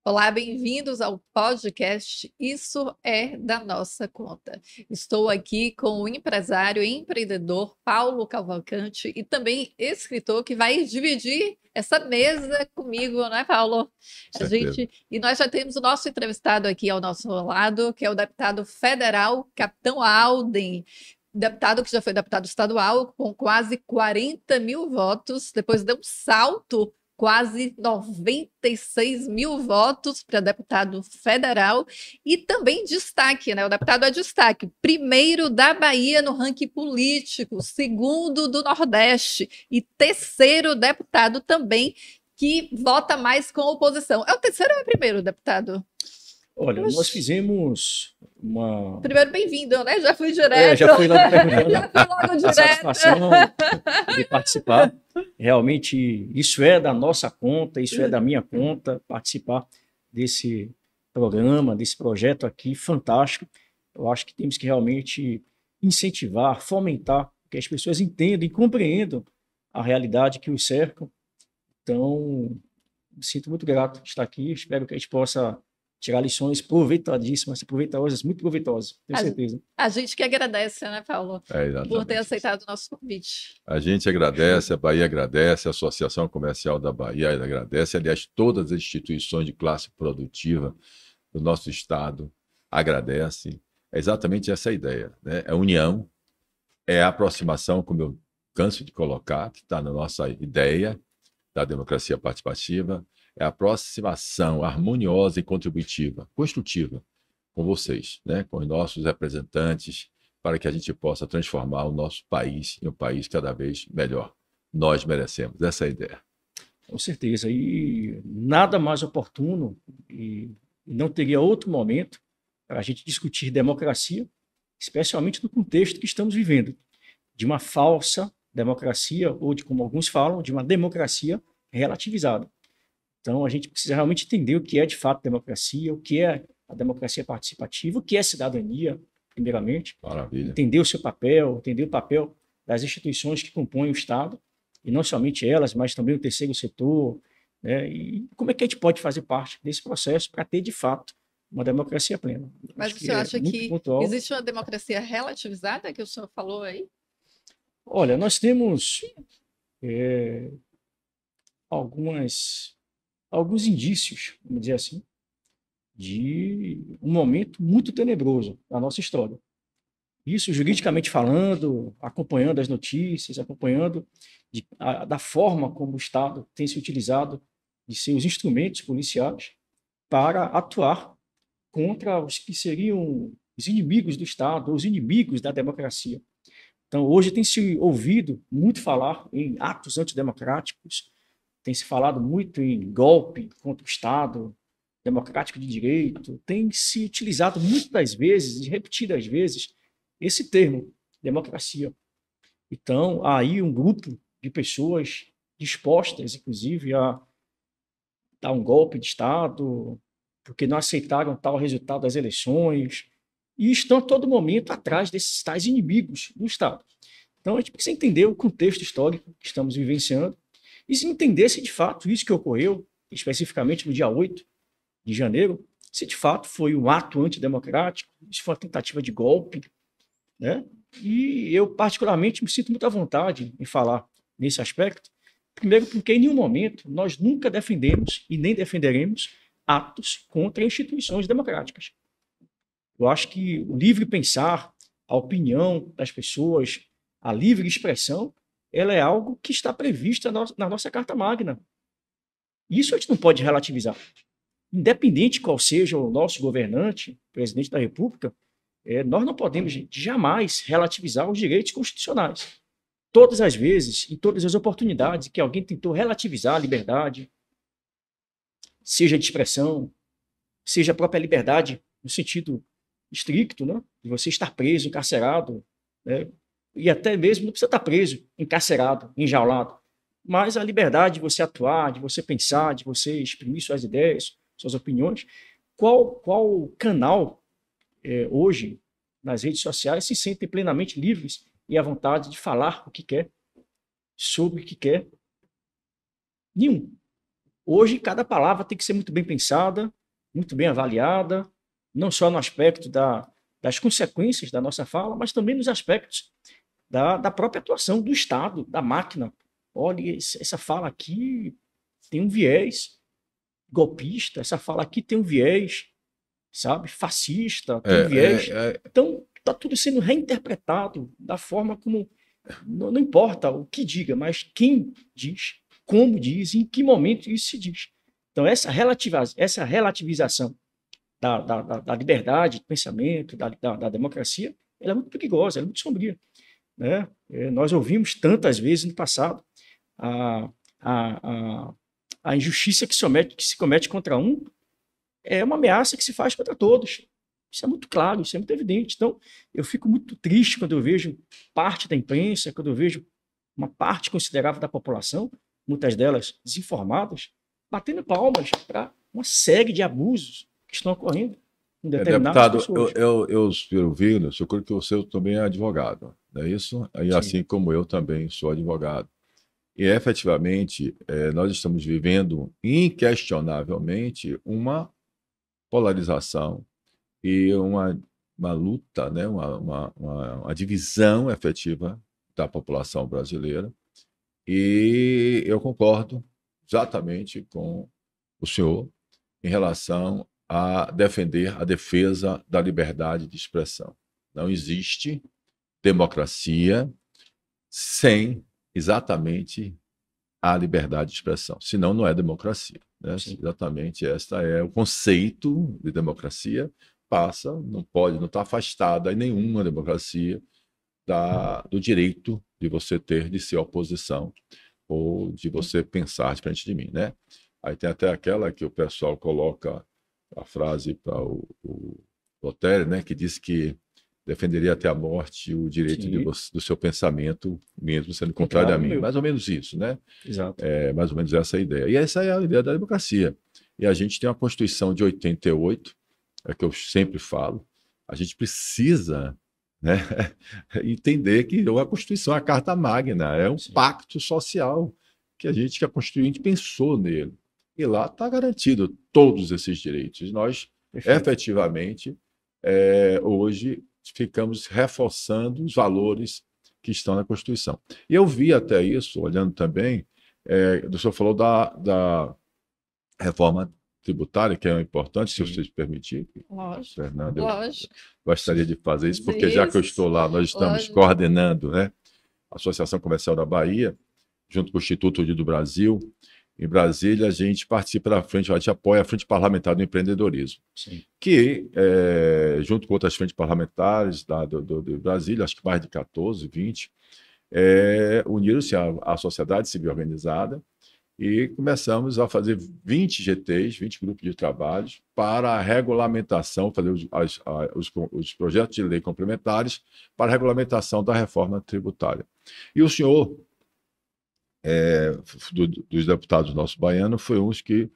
Olá, bem-vindos ao podcast Isso é da Nossa Conta. Estou aqui com o empresário e empreendedor Paulo Cavalcante e também escritor que vai dividir essa mesa comigo, não é, Paulo? Certeza. E nós já temos o nosso entrevistado aqui ao nosso lado, que é o deputado federal Capitão Alden. Deputado que já foi deputado estadual, com quase 40 mil votos, depois deu um salto quase 96 mil votos para deputado federal e também destaque, né? O deputado é destaque, primeiro da Bahia no ranking político, segundo do Nordeste e terceiro deputado também que vota mais com oposição. É o terceiro ou é o primeiro, deputado? Olha, nós fizemos uma. Primeiro, bem-vindo, né? Já fui direto. Já fui logo perguntando. Já fui logo a direto. satisfação de participar. Realmente, isso é da nossa conta, isso é da minha conta, participar desse programa, desse projeto aqui fantástico. Eu acho que temos que realmente incentivar, fomentar, que as pessoas entendam e compreendam a realidade que os cercam. Então, me sinto muito grato de estar aqui. Espero que a gente possa tirar lições aproveitadíssimas, proveitosas, muito proveitosas, tenho certeza. A gente que agradece, né, Paulo, por ter aceitado o nosso convite. A gente agradece, a Bahia agradece, a Associação Comercial da Bahia agradece, aliás, todas as instituições de classe produtiva do nosso estado agradecem. É exatamente essa a ideia, né? É união, é a aproximação, como eu canso de colocar, que está na nossa ideia da democracia participativa, é a aproximação harmoniosa e contributiva, construtiva, com vocês, né? Com os nossos representantes, para que a gente possa transformar o nosso país em um país cada vez melhor. Nós merecemos, essa é a ideia. Com certeza, e nada mais oportuno, e não teria outro momento para a gente discutir democracia, especialmente no contexto que estamos vivendo, de uma falsa democracia, ou de, como alguns falam, de uma democracia relativizada. Então, a gente precisa realmente entender o que é, de fato, democracia, o que é a democracia participativa, o que é cidadania, primeiramente. Maravilha. Entender o seu papel, entender o papel das instituições que compõem o Estado, e não somente elas, mas também o terceiro setor, né? E como é que a gente pode fazer parte desse processo para ter, de fato, uma democracia plena. Mas o senhor acha que pontual. Existe uma democracia relativizada, que o senhor falou aí? Olha, nós temos alguns indícios, vamos dizer assim, de um momento muito tenebroso na nossa história. Isso juridicamente falando, acompanhando as notícias, acompanhando da forma como o Estado tem se utilizado de seus instrumentos policiais para atuar contra os que seriam os inimigos do Estado, os inimigos da democracia. Então, hoje tem se ouvido muito falar em atos antidemocráticos, tem se falado muito em golpe contra o Estado democrático de direito, tem se utilizado muitas vezes, e repetidas vezes, esse termo, democracia. Então, há aí um grupo de pessoas dispostas, inclusive, a dar um golpe de Estado, porque não aceitaram tal resultado das eleições, e estão a todo momento atrás desses tais inimigos do Estado. Então, a gente precisa entender o contexto histórico que estamos vivenciando, e se entender se de fato isso que ocorreu, especificamente no dia 8 de janeiro, se de fato foi um ato antidemocrático, se foi uma tentativa de golpe, né? E eu, particularmente, me sinto muito à vontade em falar nesse aspecto, primeiro porque em nenhum momento nós nunca defendemos e nem defenderemos atos contra instituições democráticas. Eu acho que o livre pensar, a opinião das pessoas, a livre expressão, ela é algo que está prevista na nossa Carta Magna. Isso a gente não pode relativizar. Independente qual seja o nosso governante, presidente da República, nós não podemos jamais relativizar os direitos constitucionais. Todas as vezes, em todas as oportunidades que alguém tentou relativizar a liberdade, seja de expressão, seja a própria liberdade no sentido estricto, né, de você estar preso, encarcerado, né, e até mesmo não precisa estar preso, encarcerado, enjaulado, mas a liberdade de você atuar, de você pensar, de você exprimir suas ideias, suas opiniões. Qual canal hoje nas redes sociais se sentem plenamente livres e à vontade de falar o que quer, sobre o que quer? Nenhum. Hoje, cada palavra tem que ser muito bem pensada, muito bem avaliada, não só no aspecto das consequências da nossa fala, mas também nos aspectos da própria atuação do Estado, da máquina. Olha, essa fala aqui tem um viés golpista, essa fala aqui tem um viés, sabe, fascista, tem um viés. Então, está tudo sendo reinterpretado da forma como. Não importa o que diga, mas quem diz, como diz, em que momento isso se diz. Então, essa relativização da liberdade de pensamento, da democracia, ela é muito perigosa, ela é muito sombria. Né? Nós ouvimos tantas vezes no passado a injustiça que se comete contra um é uma ameaça que se faz contra todos. Isso é muito claro, isso é muito evidente. Então, eu fico muito triste quando eu vejo parte da imprensa, quando eu vejo uma parte considerável da população, muitas delas desinformadas, batendo palmas para uma série de abusos que estão ocorrendo em determinadas pessoas. Deputado, eu vi, eu creio que o senhor também é advogado, não é isso? E assim como eu também sou advogado. E, efetivamente, nós estamos vivendo, inquestionavelmente, uma polarização e uma luta, né? uma divisão efetiva da população brasileira. E eu concordo exatamente com o senhor em relação a defender a defesa da liberdade de expressão. Não existe democracia sem exatamente a liberdade de expressão, senão não é democracia. Né? Exatamente esse é o conceito de democracia, não está afastada em nenhuma democracia do direito de você ter de ser oposição ou de você pensar diferente de mim. Né? Aí tem até aquela que o pessoal coloca a frase para o Voltaire, né, que diz que defenderia até a morte o direito do seu pensamento, mesmo sendo contrário a mim. Mais ou menos isso, né? Exato. Mais ou menos essa é a ideia. E essa é a ideia da democracia. E a gente tem uma Constituição de 88, que eu sempre falo, a gente precisa, né, entender que a Constituição, a Carta Magna, é um pacto social que a Constituinte pensou nele. E lá está garantido todos esses direitos. Nós, efetivamente, hoje ficamos reforçando os valores que estão na Constituição. E eu vi até isso, olhando também, o senhor falou da reforma tributária, que é importante, se vocês permitirem. Lógico. Fernando, Lógico. Gostaria de fazer isso, porque já que eu estou lá, nós estamos coordenando, né, a Associação Comercial da Bahia, junto com o Instituto Unido do Brasil. Em Brasília, a gente participa da frente, a gente apoia a Frente Parlamentar do Empreendedorismo, que, junto com outras frentes parlamentares de Brasília, acho que mais de 14, 20, uniram-se à sociedade civil organizada e começamos a fazer 20 GTs, 20 grupos de trabalhos, para a regulamentação, fazer os projetos de lei complementares para a regulamentação da reforma tributária. E o senhor, dos deputados nossos baianos, foi uns que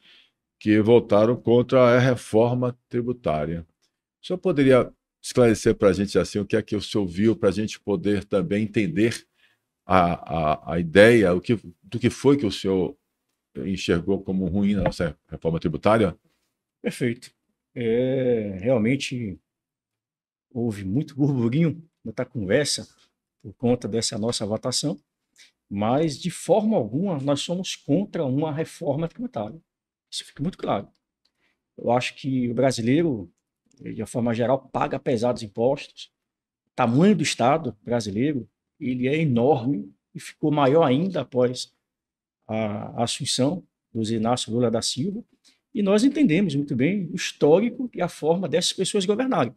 votaram contra a reforma tributária. O senhor poderia esclarecer para a gente assim, o que é que o senhor viu, para a gente poder também entender a ideia, do que foi que o senhor enxergou como ruim na nossa reforma tributária? Perfeito. Realmente houve muito burburinho nessa conversa por conta dessa nossa votação, mas de forma alguma nós somos contra uma reforma tributária. Isso fica muito claro. Eu acho que o brasileiro, de uma forma geral, paga pesados impostos. O tamanho do Estado brasileiro, ele é enorme e ficou maior ainda após a assunção do Zé Inácio Lula da Silva. E nós entendemos muito bem o histórico e a forma dessas pessoas governarem.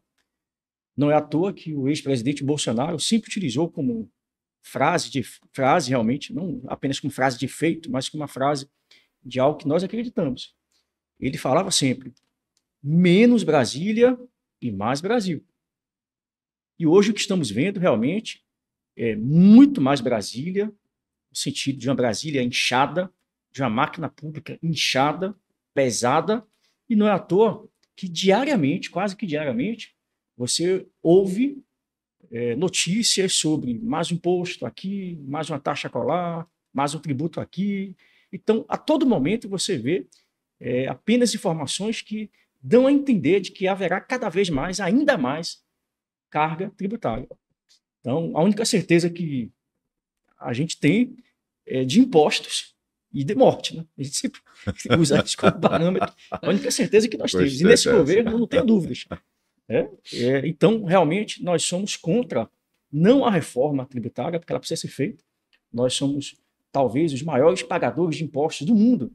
Não é à toa que o ex-presidente Bolsonaro sempre utilizou como frase realmente, não apenas como frase de efeito, mas como uma frase de algo que nós acreditamos. Ele falava sempre, menos Brasília e mais Brasil. E hoje o que estamos vendo realmente é muito mais Brasília, no sentido de uma Brasília inchada, de uma máquina pública inchada, pesada, e não é à toa que diariamente, quase que diariamente, você ouve notícias sobre mais um imposto aqui, mais uma taxa colar, mais um tributo aqui, Então, a todo momento você vê apenas informações que dão a entender de que haverá cada vez mais, ainda mais, carga tributária. Então, a única certeza que a gente tem é de impostos e de morte, né? A gente sempre usa isso como parâmetro. A única certeza que nós temos. E nesse governo, não tenho dúvidas. Então, realmente, nós somos contra, não a reforma tributária, porque ela precisa ser feita. Nós somos, talvez, os maiores pagadores de impostos do mundo.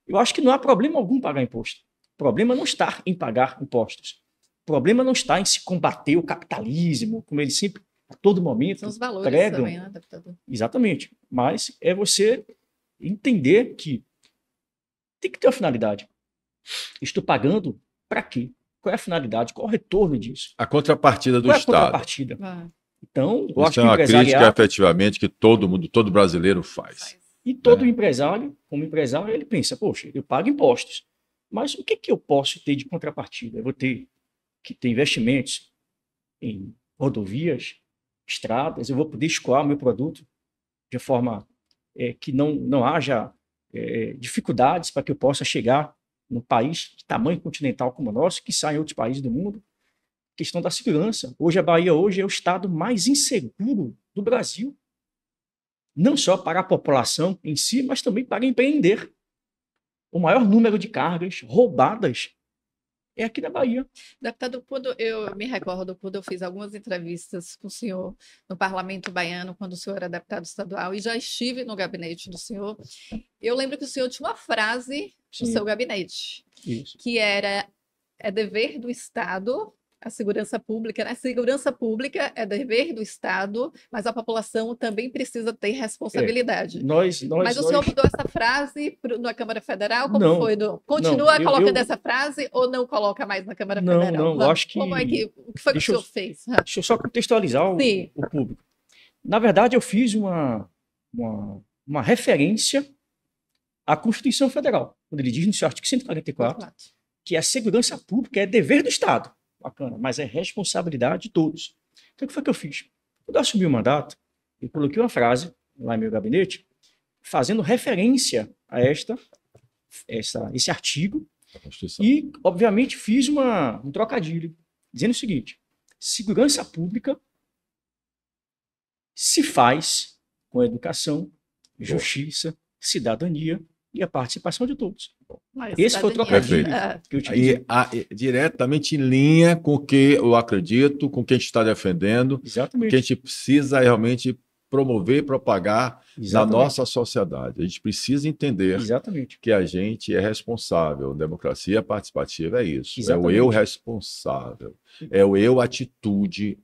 Eu acho que não há problema algum pagar imposto. O problema não está em pagar impostos. O problema não está em se combater o capitalismo, como eles sempre, a todo momento, São os valores pregam. também, né, deputado? Exatamente. Mas é você entender que tem que ter uma finalidade. Estou pagando para quê? Qual é a finalidade? Qual é o retorno disso? A contrapartida do Qual é a Estado. contrapartida? Então, eu acho Isso que é o uma crítica, empresariado... efetivamente, que todo mundo, todo brasileiro faz. E todo empresário, como empresário, ele pensa, poxa, eu pago impostos, mas o que eu posso ter de contrapartida? Eu vou ter que ter investimentos em rodovias, estradas, eu vou poder escoar meu produto de forma que não haja dificuldades para que eu possa chegar num país de tamanho continental como o nosso, que sai em outros países do mundo. Questão da segurança. Hoje a Bahia é o estado mais inseguro do Brasil. Não só para a população em si, mas também para empreender. O maior número de cargas roubadas é aqui na Bahia. Deputado, quando eu me recordo, quando eu fiz algumas entrevistas com o senhor no Parlamento Baiano, quando o senhor era deputado estadual, e já estive no gabinete do senhor, eu lembro que o senhor tinha uma frase no seu gabinete, que era: é dever do Estado a segurança pública, né? Segurança pública é dever do Estado, mas a população também precisa ter responsabilidade. Mas o senhor mudou essa frase na Câmara Federal? Como foi? Continua colocando essa frase ou não coloca mais na Câmara Federal? Não, eu acho que... O que foi que o senhor fez? Deixa eu só contextualizar o público. Na verdade, eu fiz uma referência à Constituição Federal, quando ele diz no seu artigo 144, que a segurança pública é dever do Estado. Bacana, mas é responsabilidade de todos. Então, o que foi que eu fiz? Quando eu assumi o mandato, eu coloquei uma frase lá em meu gabinete, fazendo referência a esse artigo, e, obviamente, fiz um trocadilho, dizendo o seguinte: segurança pública se faz com educação, justiça, cidadania e a participação de todos. Esse foi o trocadilho que eu utilizei. Diretamente em linha com o que eu acredito, com o que a gente está defendendo, exatamente, o que a gente precisa realmente promover e propagar na nossa sociedade. A gente precisa entender que a gente é responsável. Democracia participativa é isso. É o eu responsável. É o eu atitude.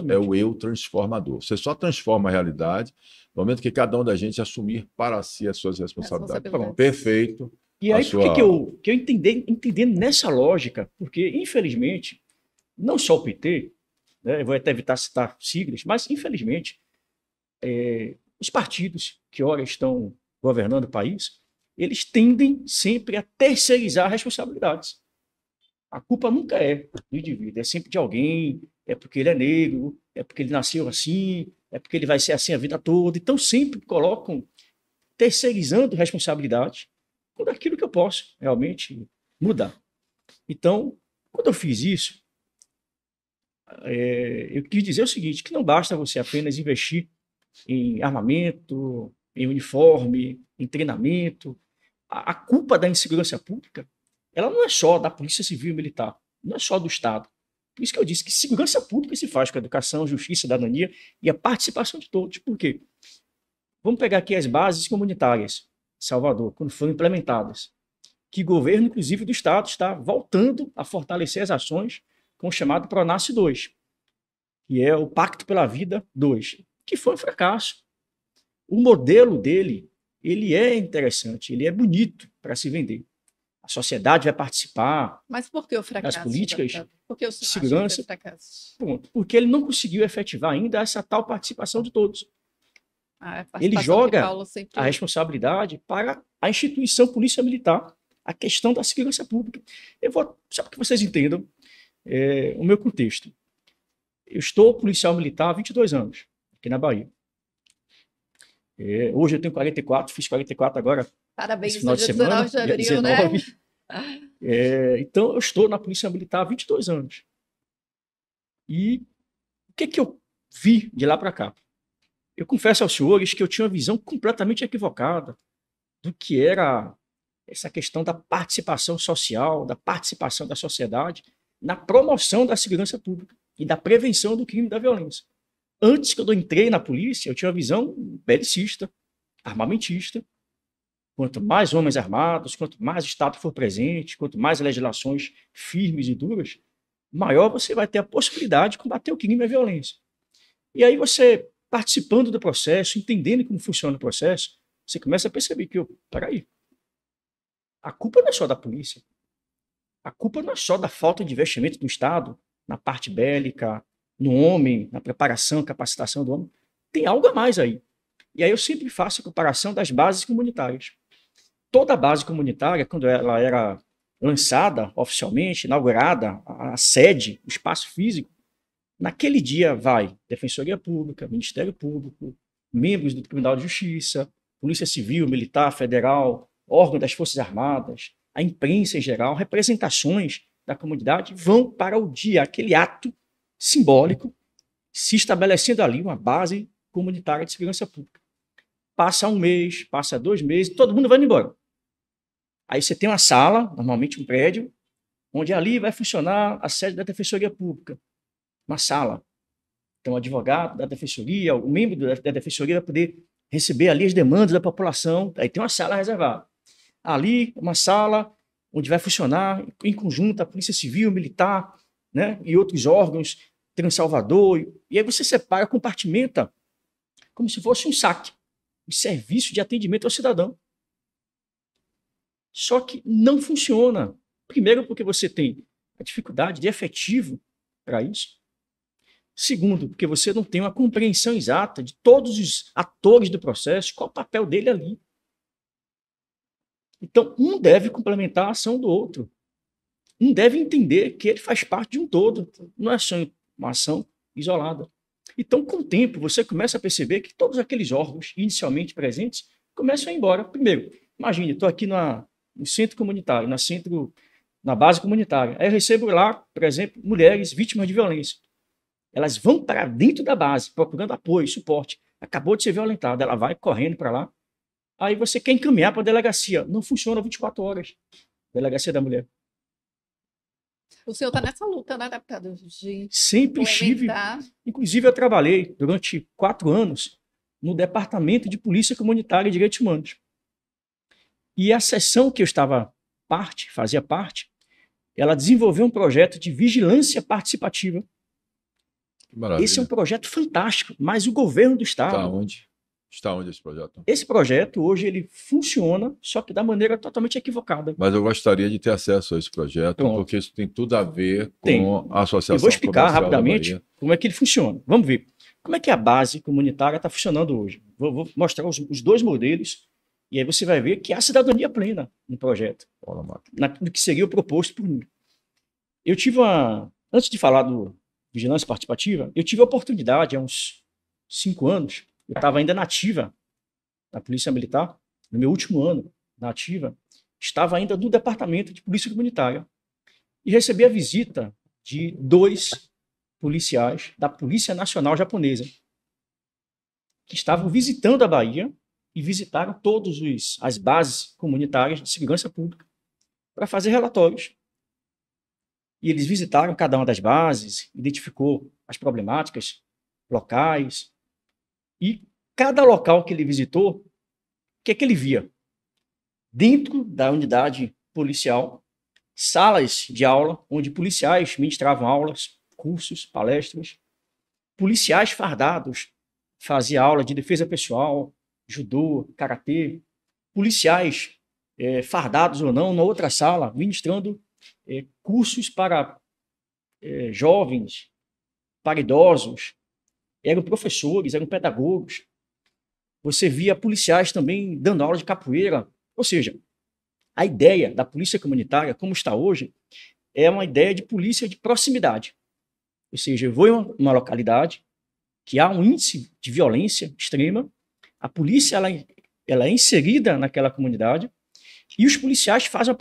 É o eu transformador. Você só transforma a realidade no momento que cada um da gente assumir para si as suas responsabilidades. Pronto, perfeito. E aí, por que eu entendendo nessa lógica? Porque, infelizmente, não só o PT, né, eu vou até evitar citar siglas, mas, infelizmente, os partidos que ora estão governando o país, eles tendem sempre a terceirizar responsabilidades. A culpa nunca é do indivíduo, é sempre de alguém, é porque ele é negro, é porque ele nasceu assim, é porque ele vai ser assim a vida toda. Então, sempre colocam terceirizando responsabilidade por aquilo que eu posso realmente mudar. Então, quando eu fiz isso, eu quis dizer o seguinte, que não basta você apenas investir em armamento, em uniforme, em treinamento. A culpa da insegurança pública, ela não é só da Polícia Civil e Militar, não é só do Estado. Por isso que eu disse que segurança pública se faz com a educação, justiça, cidadania e a participação de todos. Por quê? Vamos pegar aqui as bases comunitárias de Salvador, quando foram implementadas, que o governo, inclusive do Estado, está voltando a fortalecer as ações com o chamado PRONASSE 2, que é o Pacto pela Vida 2, que foi um fracasso. O modelo dele, ele é interessante, ele é bonito para se vender. A sociedade vai participar. Mas por que o fracasso? Das políticas de segurança. Pronto, porque ele não conseguiu efetivar ainda essa tal participação de todos. Ele joga a responsabilidade para a instituição Polícia Militar, a questão da segurança pública. Só para que vocês entendam o meu contexto. Eu estou policial militar há 22 anos, aqui na Bahia. Hoje eu tenho 44, fiz 44 agora, Parabéns, esse final de dia semana, 19 de abril, dia né? 19. Então, eu estou na Polícia Militar há 22 anos. E o que eu vi de lá para cá? Eu confesso aos senhores que eu tinha uma visão completamente equivocada do que era essa questão da participação social, da participação da sociedade na promoção da segurança pública e da prevenção do crime e da violência. Antes, quando eu entrei na polícia, eu tinha uma visão belicista, armamentista. Quanto mais homens armados, quanto mais o Estado for presente, quanto mais legislações firmes e duras, maior você vai ter a possibilidade de combater o crime e a violência. E aí você, participando do processo, entendendo como funciona o processo, você começa a perceber que, peraí, a culpa não é só da polícia. A culpa não é só da falta de investimento do Estado na parte bélica, no homem, na preparação, capacitação do homem. Tem algo a mais aí. E aí eu sempre faço a comparação das bases comunitárias. Toda base comunitária, quando ela era lançada oficialmente, inaugurada, a sede, o espaço físico, naquele dia vai Defensoria Pública, Ministério Público, membros do Tribunal de Justiça, Polícia Civil, Militar, Federal, órgão das Forças Armadas, a imprensa em geral, representações da comunidade vão para o dia, aquele ato simbólico, se estabelecendo ali uma base comunitária de segurança pública. Passa um mês, passa 2 meses, todo mundo vai embora. Aí você tem uma sala, normalmente um prédio, onde ali vai funcionar a sede da Defensoria Pública. Uma sala. Então, o advogado da Defensoria, o membro da Defensoria vai poder receber ali as demandas da população. Aí tem uma sala reservada. Ali, uma sala onde vai funcionar em conjunto a Polícia Civil, Militar, né, e outros órgãos, Transalvador. E aí você separa, compartimenta, como se fosse um SAC, um serviço de atendimento ao cidadão. Só que não funciona. Primeiro, porque você tem a dificuldade de efetivo para isso. Segundo, porque você não tem uma compreensão exata de todos os atores do processo, qual o papel dele ali. Então, um deve complementar a ação do outro. Um deve entender que ele faz parte de um todo, não é só uma ação isolada. Então, com o tempo, você começa a perceber que todos aqueles órgãos inicialmente presentes começam a ir embora. Primeiro, imagine, estou aqui no centro comunitário, na base comunitária. Aí eu recebo lá, por exemplo, mulheres vítimas de violência. Elas vão para dentro da base, procurando apoio, suporte. Acabou de ser violentada, ela vai correndo para lá. Aí você quer encaminhar para a delegacia. Não funciona 24 horas. Delegacia da mulher. O senhor está nessa luta, né, deputado? Sempre estive. Inclusive, eu trabalhei durante 4 anos no Departamento de Polícia Comunitária e Direitos Humanos. E a seção que eu fazia parte, ela desenvolveu um projeto de vigilância participativa. Maravilha. Esse é um projeto fantástico, mas o governo do Estado... Está onde esse projeto? Esse projeto, hoje, ele funciona, só que da maneira totalmente equivocada. Mas eu gostaria de ter acesso a esse projeto, porque isso tem tudo a ver com a Associação. Eu vou explicar rapidamente como é que ele funciona. Vamos ver. Como é que a base comunitária está funcionando hoje? Vou mostrar os 2 modelos, e aí você vai ver que há cidadania plena no projeto, no que seria o proposto por mim. Eu tive antes de falar do vigilância participativa, eu tive a oportunidade, há uns 5 anos, eu estava ainda na ativa da Polícia Militar, no meu último ano na ativa, estava ainda no Departamento de Polícia Comunitária e recebi a visita de 2 policiais da Polícia Nacional Japonesa que estavam visitando a Bahia e visitaram todas as bases comunitárias de segurança pública para fazer relatórios. E eles visitaram cada uma das bases, identificou as problemáticas locais. E cada local que ele visitou, o que é que ele via? Dentro da unidade policial, salas de aula, onde policiais ministravam aulas, cursos, palestras. Policiais fardados faziam aula de defesa pessoal, judô, karatê. Policiais fardados ou não, na outra sala, ministrando cursos para jovens, para idosos. Eram professores, eram pedagogos. Você via policiais também dando aula de capoeira. Ou seja, a ideia da polícia comunitária, como está hoje, é uma ideia de polícia de proximidade. Ou seja, eu vou em uma localidade que há um índice de violência extrema, A polícia ela é inserida naquela comunidade e os policiais fazem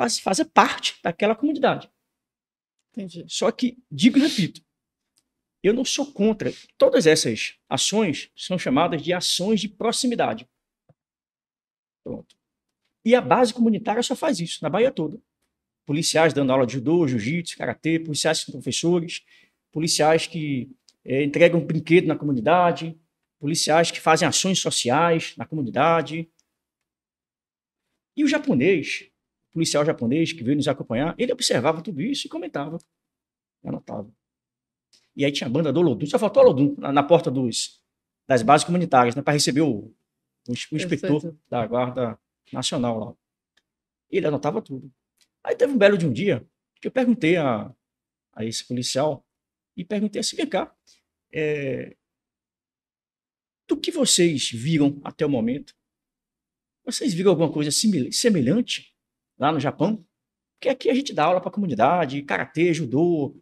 parte daquela comunidade. Entendi. Só que, digo e repito, eu não sou contra. Todas essas ações são chamadas de ações de proximidade. Pronto. E a base comunitária só faz isso, na Bahia toda. Policiais dando aula de judô, jiu-jitsu, karatê, policiais que são professores, policiais que entregam brinquedo na comunidade, policiais que fazem ações sociais na comunidade. E o policial japonês que veio nos acompanhar, ele observava tudo isso e comentava. Anotava. E aí tinha a banda do Olodum, só faltou o Olodum na porta das bases comunitárias, né, para receber o inspetor da Guarda Nacional lá. Ele anotava tudo. Aí teve um belo de um dia que eu perguntei a esse policial e perguntei assim, vem cá, do que vocês viram até o momento, vocês viram alguma coisa semelhante lá no Japão? Porque aqui a gente dá aula para a comunidade, karatê, judô,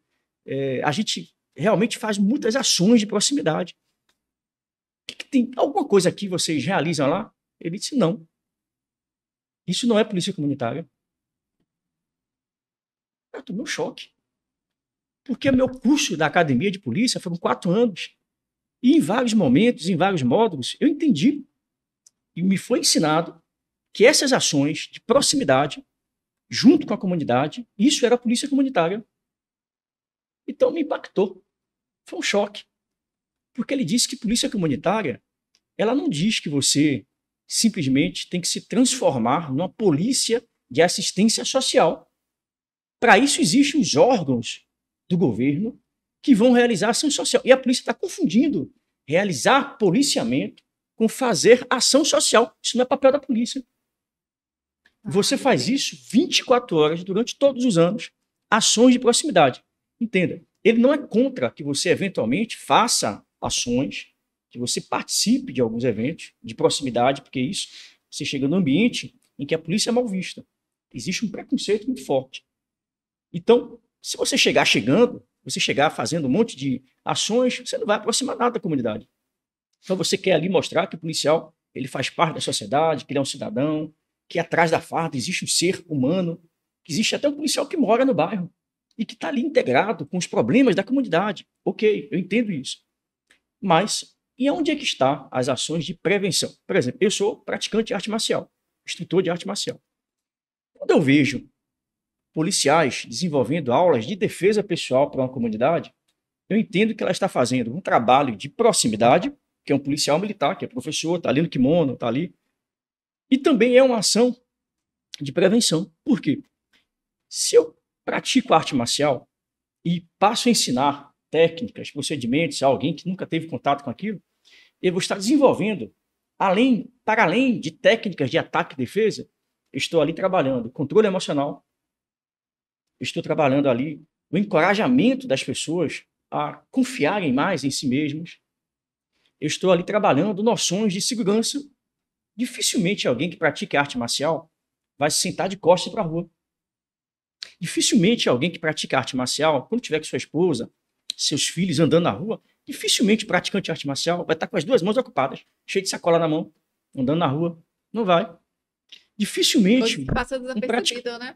a gente realmente faz muitas ações de proximidade. Tem alguma coisa aqui que vocês realizam lá? Ele disse, não. Isso não é polícia comunitária. Eu tomei um choque. Porque meu curso da academia de polícia foram 4 anos. E em vários momentos, em vários módulos, eu entendi e me foi ensinado que essas ações de proximidade, junto com a comunidade, isso era a polícia comunitária. Então me impactou. Foi um choque. Porque ele disse que polícia comunitária, ela não diz que você simplesmente tem que se transformar numa polícia de assistência social. Para isso existem os órgãos do governo que vão realizar ação social. E a polícia está confundindo realizar policiamento com fazer ação social. Isso não é papel da polícia. Você faz isso 24 horas durante todos os anos, ações de proximidade. Entenda, ele não é contra que você eventualmente faça ações, que você participe de alguns eventos de proximidade, porque isso, você chega num ambiente em que a polícia é mal vista. Existe um preconceito muito forte. Então, se você chegar fazendo um monte de ações, você não vai aproximar nada da comunidade. Então, você quer ali mostrar que o policial ele faz parte da sociedade, que ele é um cidadão, que atrás da farda existe um ser humano, que existe até um policial que mora no bairro e que está ali integrado com os problemas da comunidade. Ok, eu entendo isso. Mas, e onde é que estão as ações de prevenção? Por exemplo, eu sou praticante de arte marcial, instrutor de arte marcial. Quando eu vejo policiais desenvolvendo aulas de defesa pessoal para uma comunidade, eu entendo que ela está fazendo um trabalho de proximidade, que é um policial militar, que é professor, está ali no kimono, está ali, e também é uma ação de prevenção. Por quê? Se eu pratico arte marcial e passo a ensinar técnicas, procedimentos a alguém que nunca teve contato com aquilo, eu vou estar desenvolvendo, para além de técnicas de ataque e defesa, eu estou ali trabalhando controle emocional, eu estou trabalhando ali o encorajamento das pessoas a confiarem mais em si mesmas, eu estou ali trabalhando noções de segurança. Dificilmente alguém que pratica arte marcial vai se sentar de costas para a rua. Dificilmente alguém que pratica arte marcial, quando tiver com sua esposa, seus filhos andando na rua, dificilmente o praticante de arte marcial vai estar com as 2 mãos ocupadas, cheio de sacola na mão, andando na rua. Não vai. Dificilmente. Passa desapercebido, né?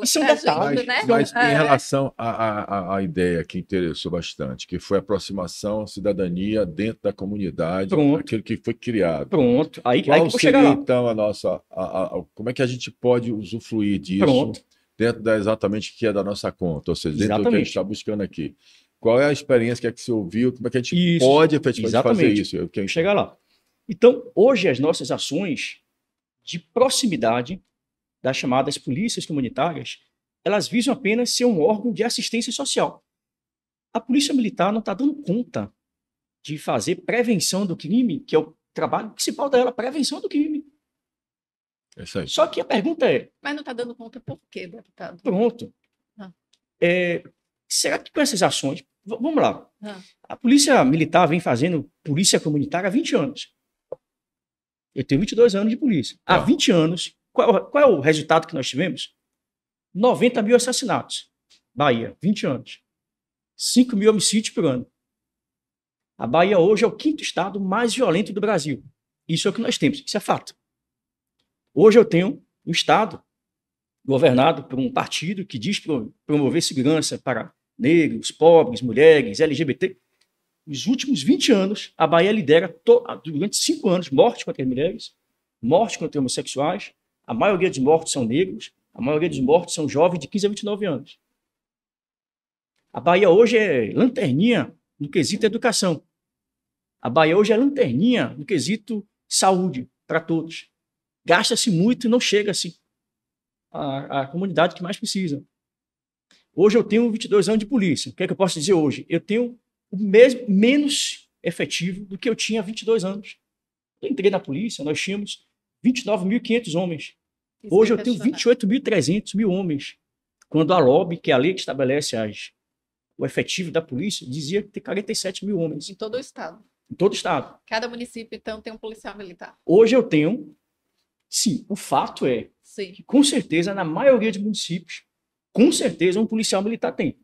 Isso é um detalhe. Né? Mas em relação à ideia que interessou bastante, que foi a aproximação, cidadania dentro da comunidade, Pronto. aquilo que foi criado. Pronto. Aí Qual que eu vou seria, chegar lá. então, como é que a gente pode usufruir disso Pronto. dentro exatamente o que é da nossa conta, ou seja, dentro do que a gente Exatamente. está buscando aqui? Qual é a experiência que você ouviu? Como é que a gente Isso. pode efetivamente fazer Exatamente. isso? Vou chegar lá. Então, hoje as nossas ações de proximidade das chamadas polícias comunitárias, elas visam apenas ser um órgão de assistência social. A polícia militar não está dando conta de fazer prevenção do crime, que é o trabalho principal dela, prevenção do crime. É isso aí. Só que a pergunta é... Mas não está dando conta por quê, deputado? Pronto. Será que com essas ações... Vamos lá. A polícia militar vem fazendo polícia comunitária há 20 anos. Eu tenho 22 anos de polícia. Há 20 anos, qual é o resultado que nós tivemos? 90 mil assassinatos. Bahia, 20 anos. 5 mil homicídios por ano. A Bahia hoje é o 5º estado mais violento do Brasil. Isso é o que nós temos, isso é fato. Hoje eu tenho um Estado governado por um partido que diz promover segurança para negros, pobres, mulheres, LGBT. Nos últimos 20 anos, a Bahia lidera, durante 5 anos, morte contra as mulheres, morte contra homossexuais. A maioria dos mortos são negros, a maioria dos mortos são jovens de 15 a 29 anos. A Bahia hoje é lanterninha no quesito educação. A Bahia hoje é lanterninha no quesito saúde para todos. Gasta-se muito e não chega assim à comunidade que mais precisa. Hoje eu tenho 22 anos de polícia. O que é que eu posso dizer hoje? Eu tenho o mesmo, menos efetivo do que eu tinha há 22 anos. Eu entrei na polícia, nós tínhamos 29.500 homens. Hoje eu tenho 28.300 homens. Quando a LOB, que é a lei que estabelece o efetivo da polícia, dizia que tem 47 mil homens. Em todo o estado. Em todo o estado. Cada município, então, tem um policial militar. Hoje eu tenho, sim, o fato é Sim. que, com certeza, na maioria dos municípios, com certeza, um policial militar tem.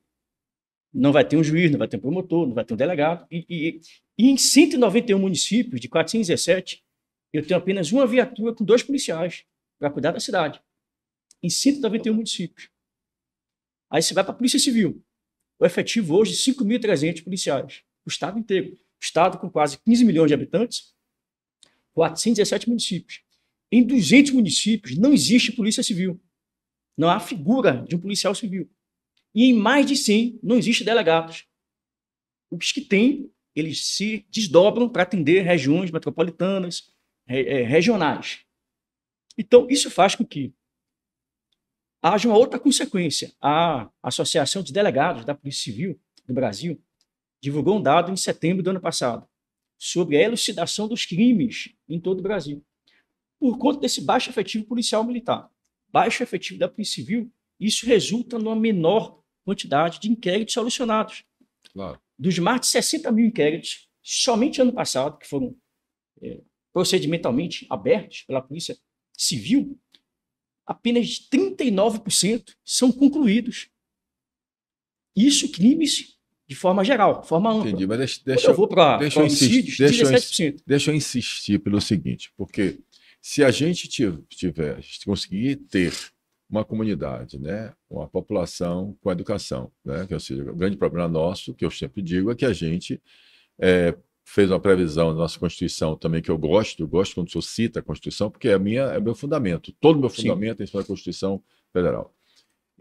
Não vai ter um juiz, não vai ter um promotor, não vai ter um delegado. E em 191 municípios, de 417, eu tenho apenas uma viatura com 2 policiais para cuidar da cidade. Em 191 municípios. Aí você vai para a Polícia Civil. O efetivo hoje é 5.300 policiais. O estado inteiro. O estado com quase 15 milhões de habitantes, 417 municípios. Em 200 municípios não existe polícia civil. Não há figura de um policial civil. E em mais de 100 não existe delegados. Os que têm, eles se desdobram para atender regiões metropolitanas, regionais. Então, isso faz com que haja uma outra consequência. A Associação de Delegados da Polícia Civil do Brasil divulgou um dado em setembro do ano passado sobre a elucidação dos crimes em todo o Brasil. Por conta desse baixo efetivo policial militar, baixo efetivo da Polícia Civil, isso resulta numa menor quantidade de inquéritos solucionados. Claro. Dos mais de 60 mil inquéritos, somente ano passado, que foram procedimentalmente abertos pela Polícia Civil, apenas 39% são concluídos. Isso crimes de forma geral, forma ampla. Entendi, mas Quando eu vou para homicídios, 17%. Deixa eu insistir pelo seguinte, porque se a gente conseguir ter uma comunidade, né, uma população com educação, né, que, ou seja, o grande problema nosso, que eu sempre digo, é que a gente fez uma previsão na nossa Constituição também, que eu gosto quando o senhor cita a Constituição, porque é o meu fundamento, todo o meu fundamento é em cima da Constituição Federal.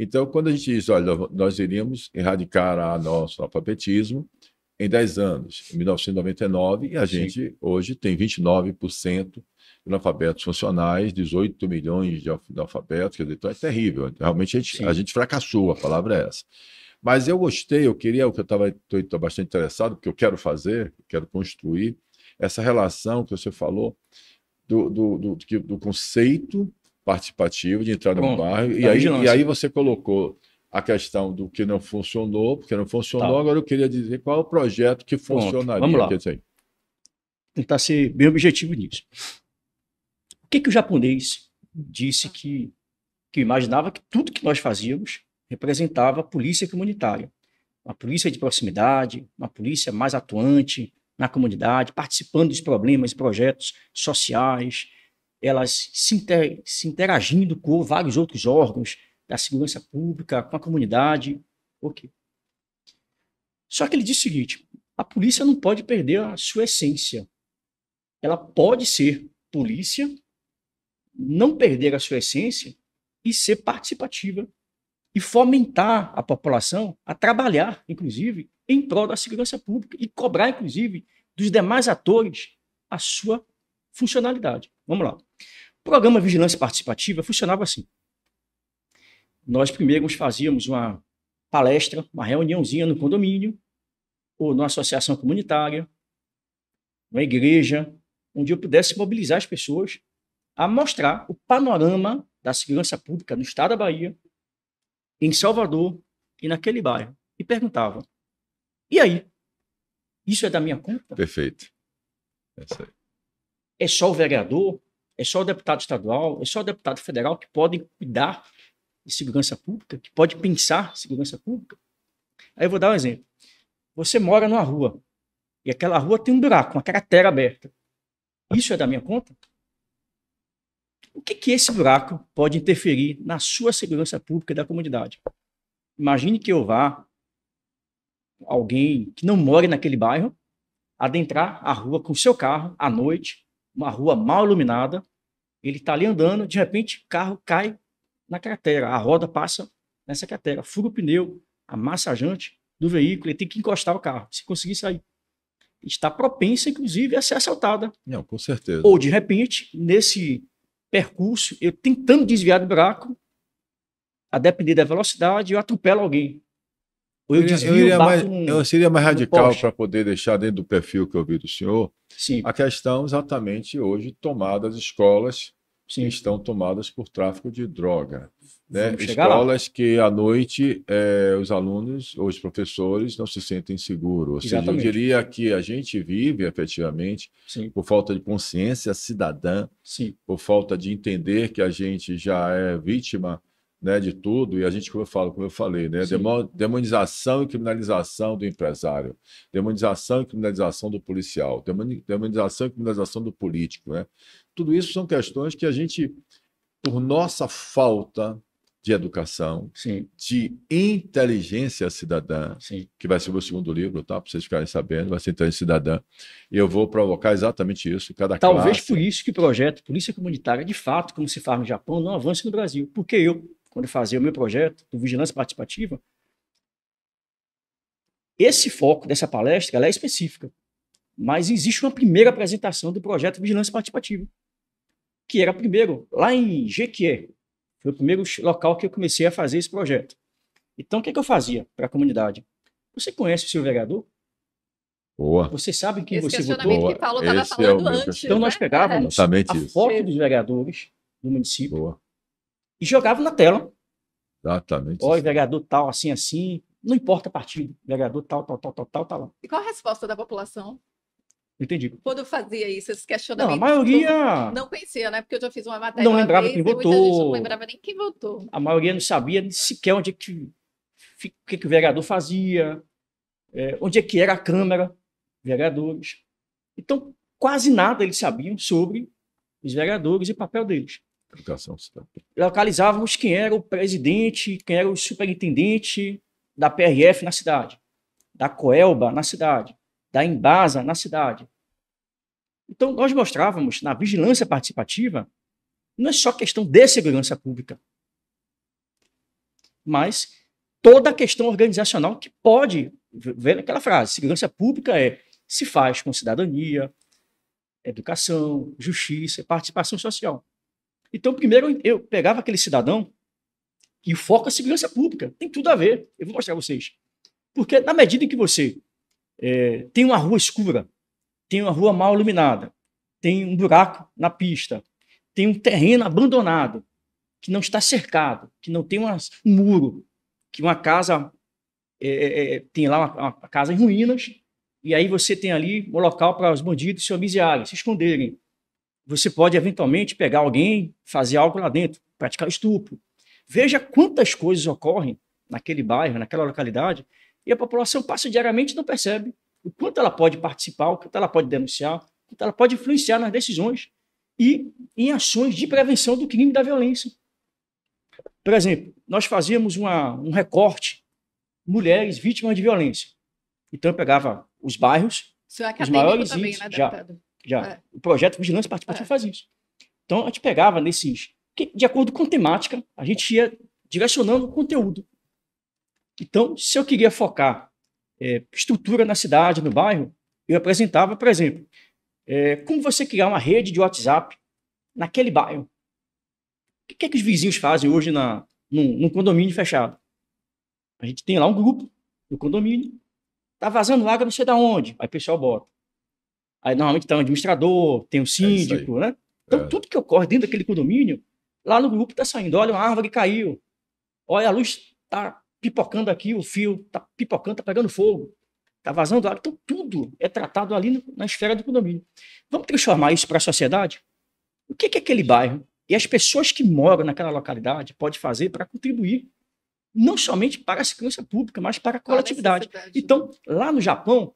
Então, quando a gente diz, olha, nós iríamos erradicar nosso analfabetismo em 10 anos, em 1999, e a gente hoje tem 29% de analfabetos funcionais, 18 milhões de analfabetos, quer dizer, então é terrível. Realmente a gente fracassou, a palavra é essa. Mas eu gostei, o que eu estou bastante interessado, porque eu quero fazer, quero construir essa relação que você falou do conceito participativo de entrar no bairro, e aí você colocou a questão do que não funcionou, porque não funcionou, tá. Agora eu queria dizer qual é o projeto que funcionaria. Vamos lá. Tentar ser bem objetivo nisso. O que o japonês disse que imaginava que tudo que nós fazíamos representava a polícia comunitária, uma polícia de proximidade, uma polícia mais atuante na comunidade, participando dos problemas e projetos sociais, elas se interagindo com vários outros órgãos da segurança pública, com a comunidade. Ok. Só que ele diz o seguinte, a polícia não pode perder a sua essência. Ela pode ser polícia, não perder a sua essência e ser participativa e fomentar a população a trabalhar, inclusive, em prol da segurança pública e cobrar, inclusive, dos demais atores a sua funcionalidade. Vamos lá. O programa Vigilância Participativa funcionava assim. Nós primeiro fazíamos uma palestra, uma reuniãozinha no condomínio, ou numa associação comunitária, uma igreja, onde eu pudesse mobilizar as pessoas a mostrar o panorama da segurança pública no estado da Bahia, em Salvador e naquele bairro. E perguntava, e aí? Isso é da minha conta? Perfeito. Essa aí. É só o vereador? É só o deputado estadual? É só o deputado federal que podem cuidar de segurança pública? Que pode pensar segurança pública? Aí eu vou dar um exemplo. Você mora numa rua e aquela rua tem um buraco, uma cratera aberta. Isso é da minha conta? O que esse buraco pode interferir na sua segurança pública e da comunidade? Imagine que eu vá, alguém que não mora naquele bairro, adentrar a rua com o seu carro à noite, uma rua mal iluminada, ele está ali andando, de repente o carro cai na cratera, a roda passa nessa cratera, fura o pneu, amassa a jante do veículo, ele tem que encostar o carro, se conseguir sair. Está propensa, inclusive, a ser assaltada. Não, com certeza. Ou, de repente, nesse percurso, eu tentando desviar do buraco, a depender da velocidade, eu atropelo alguém. Ou eu desvio, eu seria mais radical poste. para poder deixar dentro do perfil que eu vi do senhor Sim, a questão exatamente hoje tomadas escolas que sim. estão tomadas por tráfico de droga. Né? Vamos chegar lá. Escolas que à noite os alunos ou os professores não se sentem seguros. Ou seja, eu Exatamente. diria que a gente vive efetivamente Sim, por falta de consciência cidadã, sim, por falta de entender que a gente já é vítima, né, de tudo, e a gente, como eu falei, né, Sim. demonização e criminalização do empresário, demonização e criminalização do policial, demonização e criminalização do político, né? Tudo isso são questões que a gente, por nossa falta de educação, sim, de inteligência cidadã, sim. que vai ser o meu segundo livro, tá? Para vocês ficarem sabendo, vai ser Inteligência Cidadã, e eu vou provocar exatamente isso, cada Talvez classe. por isso que o projeto Polícia Comunitária, de fato, como se faz no Japão, não avance no Brasil. Porque eu, quando eu fazia o meu projeto do Vigilância Participativa, esse foco dessa palestra ela é específica. Mas existe uma primeira apresentação do projeto Vigilância Participativa, que era primeiro lá em Jequié. Foi o primeiro local que eu comecei a fazer esse projeto. Então, o que eu fazia para a comunidade? Você conhece o seu vereador? Boa. Você sabe quem Esse você questionamento votou? que Paulo estava Esse é o falando meu antes. questionamento. Então, nós né? pegávamos Exatamente a isso. foto dos vereadores do município Boa. e jogava na tela. Exatamente Olha, isso. vereador tal, assim, assim, não importa partido, vereador tal, tá lá. E qual a resposta da população Entendi. quando fazia isso, esse Não, questionamento? a maioria Não conhecia, né? Porque eu já fiz uma matéria não uma lembrava vez quem e muita gente não votou, lembrava nem quem votou. a maioria não sabia sequer onde é que o vereador fazia, onde é que era a Câmara, vereadores. Então, quase nada eles sabiam sobre os vereadores e o papel deles. Educação cidadã. Localizávamos quem era o presidente, quem era o superintendente da PRF na cidade, da Coelba na cidade, da Embasa na cidade. Então, nós mostrávamos na vigilância participativa, não é só questão de segurança pública, mas toda a questão organizacional que pode, ver aquela frase, segurança pública se faz com cidadania, educação, justiça, participação social. Então, primeiro, eu pegava aquele cidadão e foca a segurança pública. Tem tudo a ver. Eu vou mostrar a vocês. Porque, na medida em que você tem uma rua escura, tem uma rua mal iluminada, tem um buraco na pista, tem um terreno abandonado, que não está cercado, que não tem um muro, que uma casa tem lá uma casa em ruínas, e aí você tem ali um local para os bandidos se homiziarem, se esconderem. Você pode, eventualmente, pegar alguém, fazer algo lá dentro, praticar estupro. Veja quantas coisas ocorrem naquele bairro, naquela localidade, e a população passa diariamente e não percebe o quanto ela pode participar, o quanto ela pode denunciar, o quanto ela pode influenciar nas decisões e em ações de prevenção do crime e da violência. Por exemplo, nós fazíamos um recorte, mulheres vítimas de violência. Então, eu pegava os bairros, Isso é os acadêmico maiores também, índices, né, deputado? o projeto Vigilância Participativa faz isso. Então, a gente pegava de acordo com temática, a gente ia direcionando o conteúdo. Então, se eu queria focar estrutura na cidade, no bairro, eu apresentava, por exemplo, como você criar uma rede de WhatsApp naquele bairro. O que é que os vizinhos fazem hoje num condomínio fechado? A gente tem lá um grupo do condomínio, tá vazando água não sei de onde, aí o pessoal bota. Aí normalmente tem um administrador, tem um síndico, né? Então tudo que ocorre dentro daquele condomínio, lá no grupo tá saindo, olha, uma árvore caiu, olha, a luz tá pipocando aqui, o fio tá pipocando, tá pegando fogo, tá vazando água. Então tudo é tratado ali na esfera do condomínio. Vamos transformar isso para a sociedade? O que é aquele bairro e as pessoas que moram naquela localidade podem fazer para contribuir não somente para a segurança pública, mas para a coletividade. Então, lá no Japão,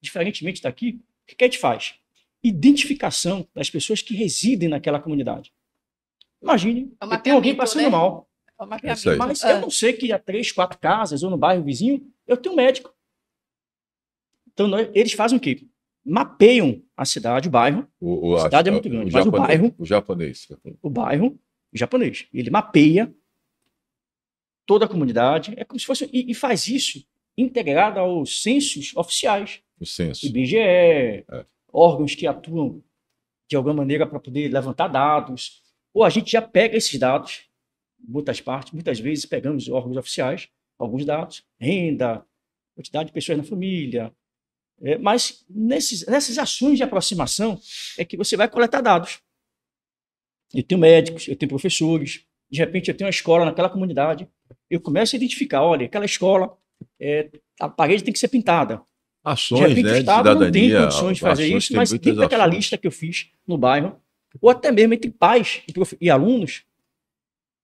diferentemente daqui, o que a gente faz? identificação das pessoas que residem naquela comunidade. Imagine, É um tem alguém mapeamento, passando né? mal, É um Isso aí. mapeamento. mas eu não sei que há 3, 4 casas ou no bairro vizinho, eu tenho um médico. Então, eles fazem o quê? Mapeiam a cidade, o bairro. A cidade é muito grande, mas o bairro, O japonês. o japonês, ele mapeia toda a comunidade, é como se fosse, e faz isso integrado aos censos oficiais, O censo. IBGE, órgãos que atuam de alguma maneira para poder levantar dados, ou a gente já pega esses dados, muitas vezes pegamos órgãos oficiais, alguns dados, renda, quantidade de pessoas na família, mas nessas ações de aproximação é que você vai coletar dados. Eu tenho médicos, eu tenho professores, de repente eu tenho uma escola naquela comunidade, eu começo a identificar, olha, aquela escola, a parede tem que ser pintada. De Ações, repente né, o de Estado não tem cidadania. condições de fazer Ações, isso, tem mas muitas dentro daquela ações. lista que eu fiz no bairro, ou até mesmo entre pais e alunos,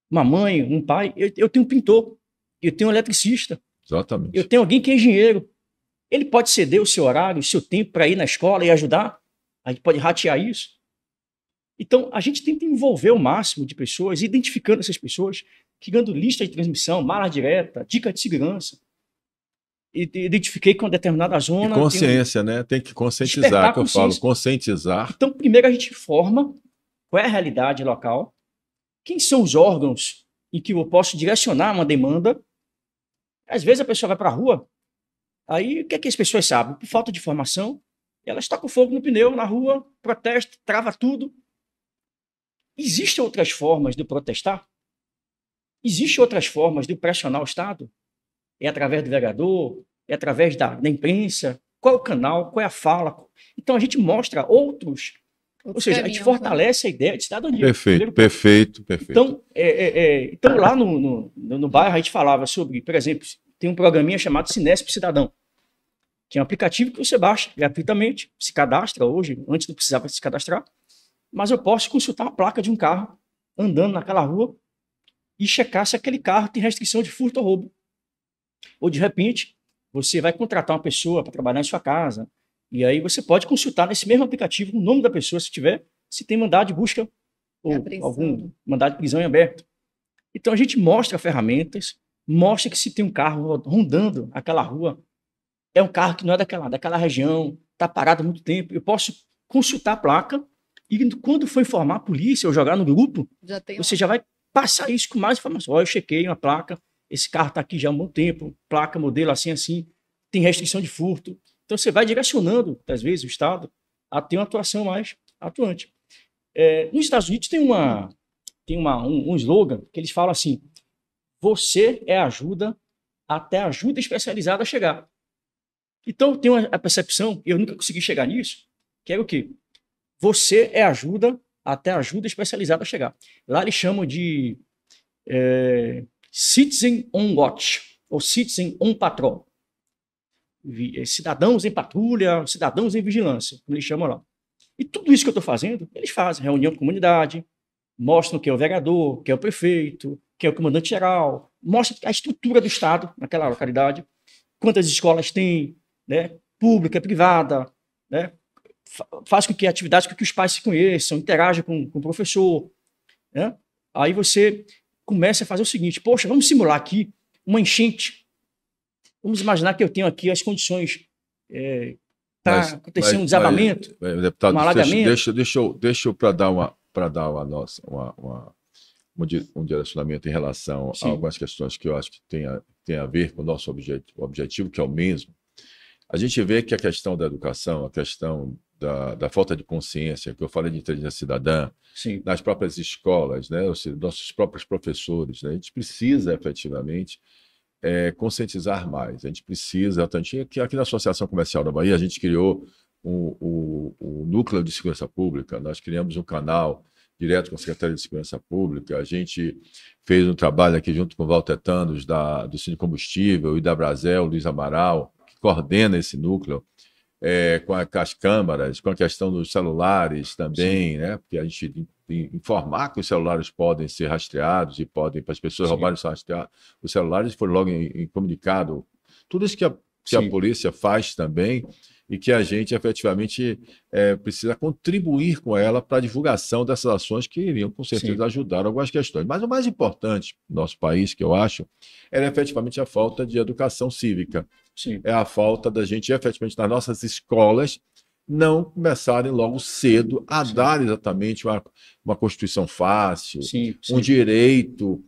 uma mãe, um pai, eu tenho um pintor, eu tenho um eletricista, Exatamente. eu tenho alguém que é engenheiro. Ele pode ceder o seu horário, o seu tempo para ir na escola e ajudar? A gente pode ratear isso? Então, a gente tenta envolver o máximo de pessoas, identificando essas pessoas, criando lista de transmissão, mala direta, dica de segurança. Identifiquei que uma determinada zona... E consciência, né? Tem que conscientizar, despertar que eu falo, consciência. conscientizar. Então, primeiro a gente forma qual é a realidade local, quem são os órgãos em que eu posso direcionar uma demanda. Às vezes a pessoa vai para a rua, aí o que é que as pessoas sabem? Por falta de informação, elas tacam fogo no pneu, na rua, protesta, trava tudo. Existem outras formas de protestar? Existem outras formas de pressionar o Estado? É através do vereador? É através da imprensa? Qual é o canal? Qual é a fala? Então a gente mostra outros, ou seja, a gente fortalece a ideia de cidadania. Perfeito, perfeito, perfeito. Então, então lá no bairro a gente falava sobre, por exemplo, tem um programinha chamado Cinesp Cidadão, que é um aplicativo que você baixa gratuitamente, se cadastra hoje, antes não precisava se cadastrar, mas eu posso consultar a placa de um carro andando naquela rua e checar se aquele carro tem restrição de furto ou roubo. Ou, de repente, você vai contratar uma pessoa para trabalhar em sua casa, e aí você pode consultar nesse mesmo aplicativo o nome da pessoa, se tiver, se tem mandado de busca ou algum mandado de prisão em aberto. Então, a gente mostra ferramentas, mostra que se tem um carro rondando aquela rua, é um carro que não é daquela região, está parado há muito tempo, eu posso consultar a placa e quando for informar a polícia ou jogar no grupo, você já vai passar isso com mais informação. Olha, eu chequei uma placa, esse carro está aqui já há um bom tempo, placa, modelo assim, assim, tem restrição de furto. Então você vai direcionando, às vezes, o Estado a ter uma atuação mais atuante. Nos Estados Unidos tem um slogan que eles falam assim: você é ajuda até ajuda especializada chegar. Então eu tenho a percepção, e eu nunca consegui chegar nisso, que é o quê? Você é ajuda até ajuda especializada chegar. Lá eles chamam de Citizen on Watch, ou Citizen on Patrol. Cidadãos em patrulha, cidadãos em vigilância, como eles chamam lá. E tudo isso que eu estou fazendo, eles fazem reunião com a comunidade, mostram quem é o vereador, quem é o prefeito, quem é o comandante-geral, mostram a estrutura do Estado naquela localidade, quantas escolas tem, né, pública, privada, né, faz com que atividades com que os pais se conheçam, interajam com o professor, né? Aí você começa a fazer o seguinte: poxa, vamos simular aqui uma enchente. Vamos imaginar que eu tenho aqui as condições para acontecer um desabamento, deputado, um alagamento. Deixa eu para dar um direcionamento em relação a algumas questões que eu acho que tem a ver com o nosso objetivo, que é o mesmo. A gente vê que a questão da educação, a questão da falta de consciência, que eu falei de inteligência cidadã, Sim, nas próprias escolas, né, ou seja, nossos próprios professores, né, a gente precisa efetivamente conscientizar mais. A gente precisa, que aqui na Associação Comercial da Bahia, a gente criou o Núcleo de Segurança Pública, nós criamos um canal direto com a Secretaria de Segurança Pública, a gente fez um trabalho aqui junto com o Walter Tanos, do Cine Combustível, e da Brasel, Luiz Amaral, que coordena esse núcleo, com as câmaras, com a questão dos celulares também, né? Porque a gente informar que os celulares podem ser rastreados e podem, para as pessoas roubarem os celulares, foram logo em comunicado. Tudo isso que que a Sim. polícia faz também, e que a gente efetivamente precisa contribuir com ela para a divulgação dessas ações que iriam, com certeza, Sim. ajudar algumas questões. Mas o mais importante no nosso país, que eu acho, era efetivamente a falta de educação cívica. Sim. É a falta da gente, efetivamente, nas nossas escolas, não começarem logo cedo a Sim. dar exatamente uma Constituição fácil, Sim. um Sim. direito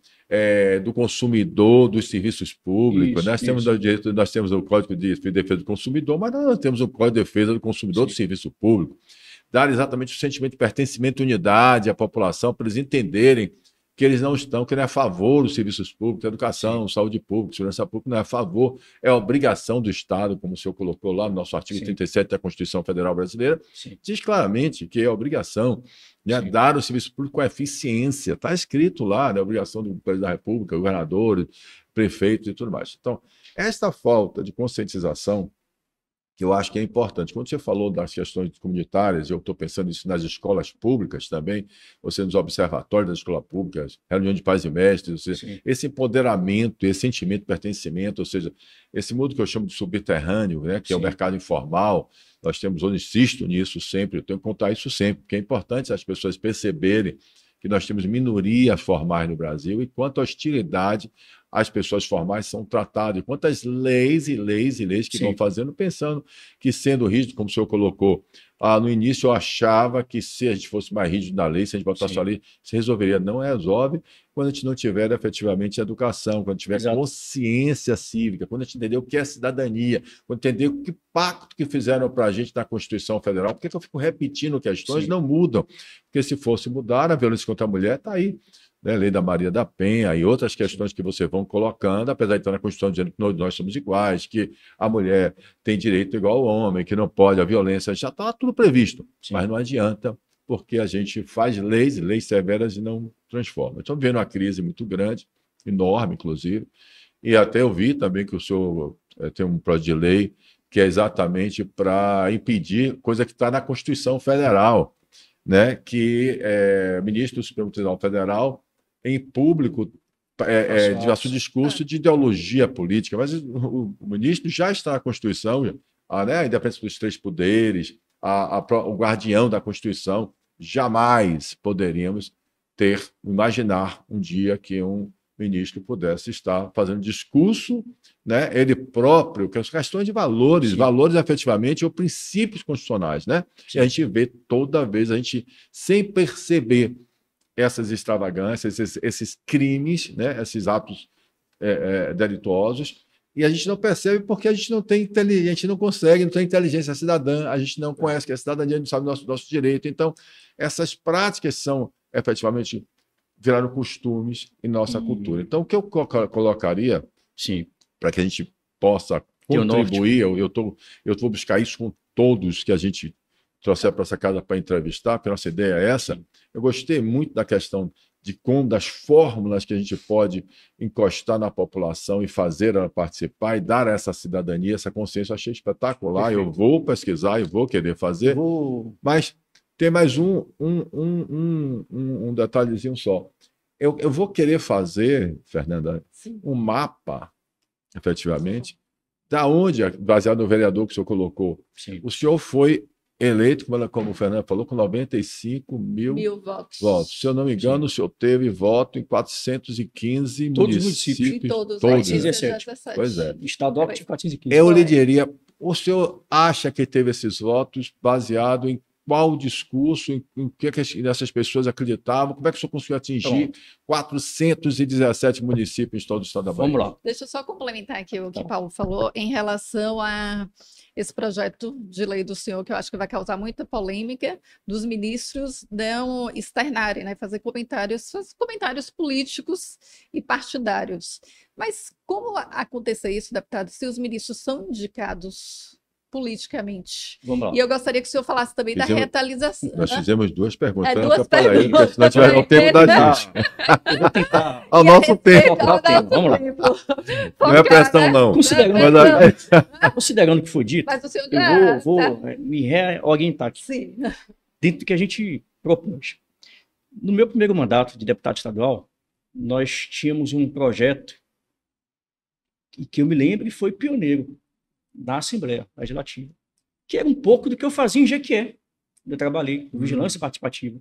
do consumidor dos serviços públicos. Isso, Nós temos isso. o direito, nós temos o Código de Defesa do Consumidor, mas nós não temos o Código de Defesa do Consumidor do Sim. Serviço Público. Dar exatamente o sentimento de pertencimento e unidade à população, para eles entenderem que eles não estão, que não é a favor dos serviços públicos, educação, saúde pública, segurança pública, não é a favor, é a obrigação do Estado, como o senhor colocou lá no nosso artigo Sim. 37 da Constituição Federal Brasileira, Sim. diz claramente que é a obrigação, né, Sim. dar o serviço público com eficiência. Está escrito lá, né, a obrigação do presidente da República, governadores, prefeitos e tudo mais. Então, esta falta de conscientização, que eu acho que é importante. Quando você falou das questões comunitárias, eu estou pensando isso nas escolas públicas também, você nos observatórios das escolas públicas, reunião de pais e mestres, ou seja, Sim. esse empoderamento, esse sentimento de pertencimento, ou seja, esse mundo que eu chamo de subterrâneo, né, que é o Sim. mercado informal, nós temos, eu insisto nisso sempre, eu tenho que contar isso sempre, porque é importante as pessoas perceberem que nós temos minorias formais no Brasil e quanto a hostilidade as pessoas formais são tratadas, quantas leis e leis e leis que Sim. vão fazendo, pensando que sendo rígido, como o senhor colocou, no início eu achava que se a gente fosse mais rígido na lei, se a gente botasse Sim. a lei, se resolveria. Não resolve quando a gente não tiver efetivamente educação, quando tiver Exato. consciência cívica, quando a gente entender o que é cidadania, quando entender o que pacto que fizeram para a gente na Constituição Federal. Por que eu fico repetindo questões? Sim. Não mudam. Porque se fosse mudar, a violência contra a mulher está aí. Né, Lei da Maria da Penha e outras questões que vocês vão colocando, apesar de estar na Constituição dizendo que nós somos iguais, que a mulher tem direito igual ao homem, que não pode, a violência já está tudo previsto, Sim. mas não adianta, porque a gente faz leis severas e não transforma. Estamos vendo uma crise muito grande, enorme, inclusive, e até eu vi também que o senhor tem um projeto de lei que é exatamente para impedir coisa que está na Constituição Federal, né, que ministro do Supremo Tribunal Federal em público de seu discurso de ideologia política, mas o ministro já está na Constituição, né, a independência dos três poderes, o guardião da Constituição. Jamais poderíamos imaginar um dia que um ministro pudesse estar fazendo discurso, né, ele próprio, que as questões de valores, Sim. valores efetivamente ou princípios constitucionais, né? Sim. E a gente vê toda vez, a gente, sem perceber essas extravagâncias, esses crimes, né, esses atos delituosos, e a gente não percebe porque a gente não tem inteligência, a gente não consegue, não tem inteligência cidadã, a gente não conhece que é cidadania, não sabe nosso direito. Então, essas práticas são efetivamente viraram costumes em nossa cultura. Então, o que eu colocaria, sim, para que a gente possa contribuir, eu vou buscar isso com todos que a gente trouxer para essa casa para entrevistar, porque a nossa ideia é essa. Eu gostei muito da questão das fórmulas que a gente pode encostar na população e fazer ela participar e dar essa cidadania, essa consciência. Eu achei espetacular. Perfeito. Eu vou pesquisar e vou querer fazer, mas tem mais um detalhezinho só. Eu vou querer fazer, Fernanda, um mapa, efetivamente, da onde, baseado no vereador que o senhor colocou, o senhor foi eleito, como o Fernando falou, com 95 mil votos. Se eu não me engano, o senhor teve voto em 415 municípios. Todos. 417. Pois é. Estadual tive 415. Eu lhe diria, o senhor acha que teve esses votos baseado em qual discurso, em que essas pessoas acreditavam? Como é que o senhor conseguiu atingir 417 municípios em todo o estado da Bahia? Vamos lá. Deixa eu só complementar aqui o que Paulo falou em relação a esse projeto de lei do senhor, que eu acho que vai causar muita polêmica, dos ministros não externarem, né, fazer comentários políticos e partidários. Mas como acontecer isso, deputado, se os ministros são indicados politicamente? Vamos lá. E eu gostaria que o senhor falasse também da retaliação. Nós fizemos duas perguntas. Duas perguntas. Porque senão tiver o tempo da gente. Eu vou tentar. Ao nosso tempo. Vamos lá. Não é pressão, não. Considerando o que foi dito, mas o senhor eu vou me reorientar aqui. Sim. Dentro do que a gente propôs. No meu primeiro mandato de deputado estadual, nós tínhamos um projeto que eu me lembro foi pioneiro. na Assembleia Legislativa, que era um pouco do que eu fazia em Jequié. Eu trabalhei com vigilância participativa.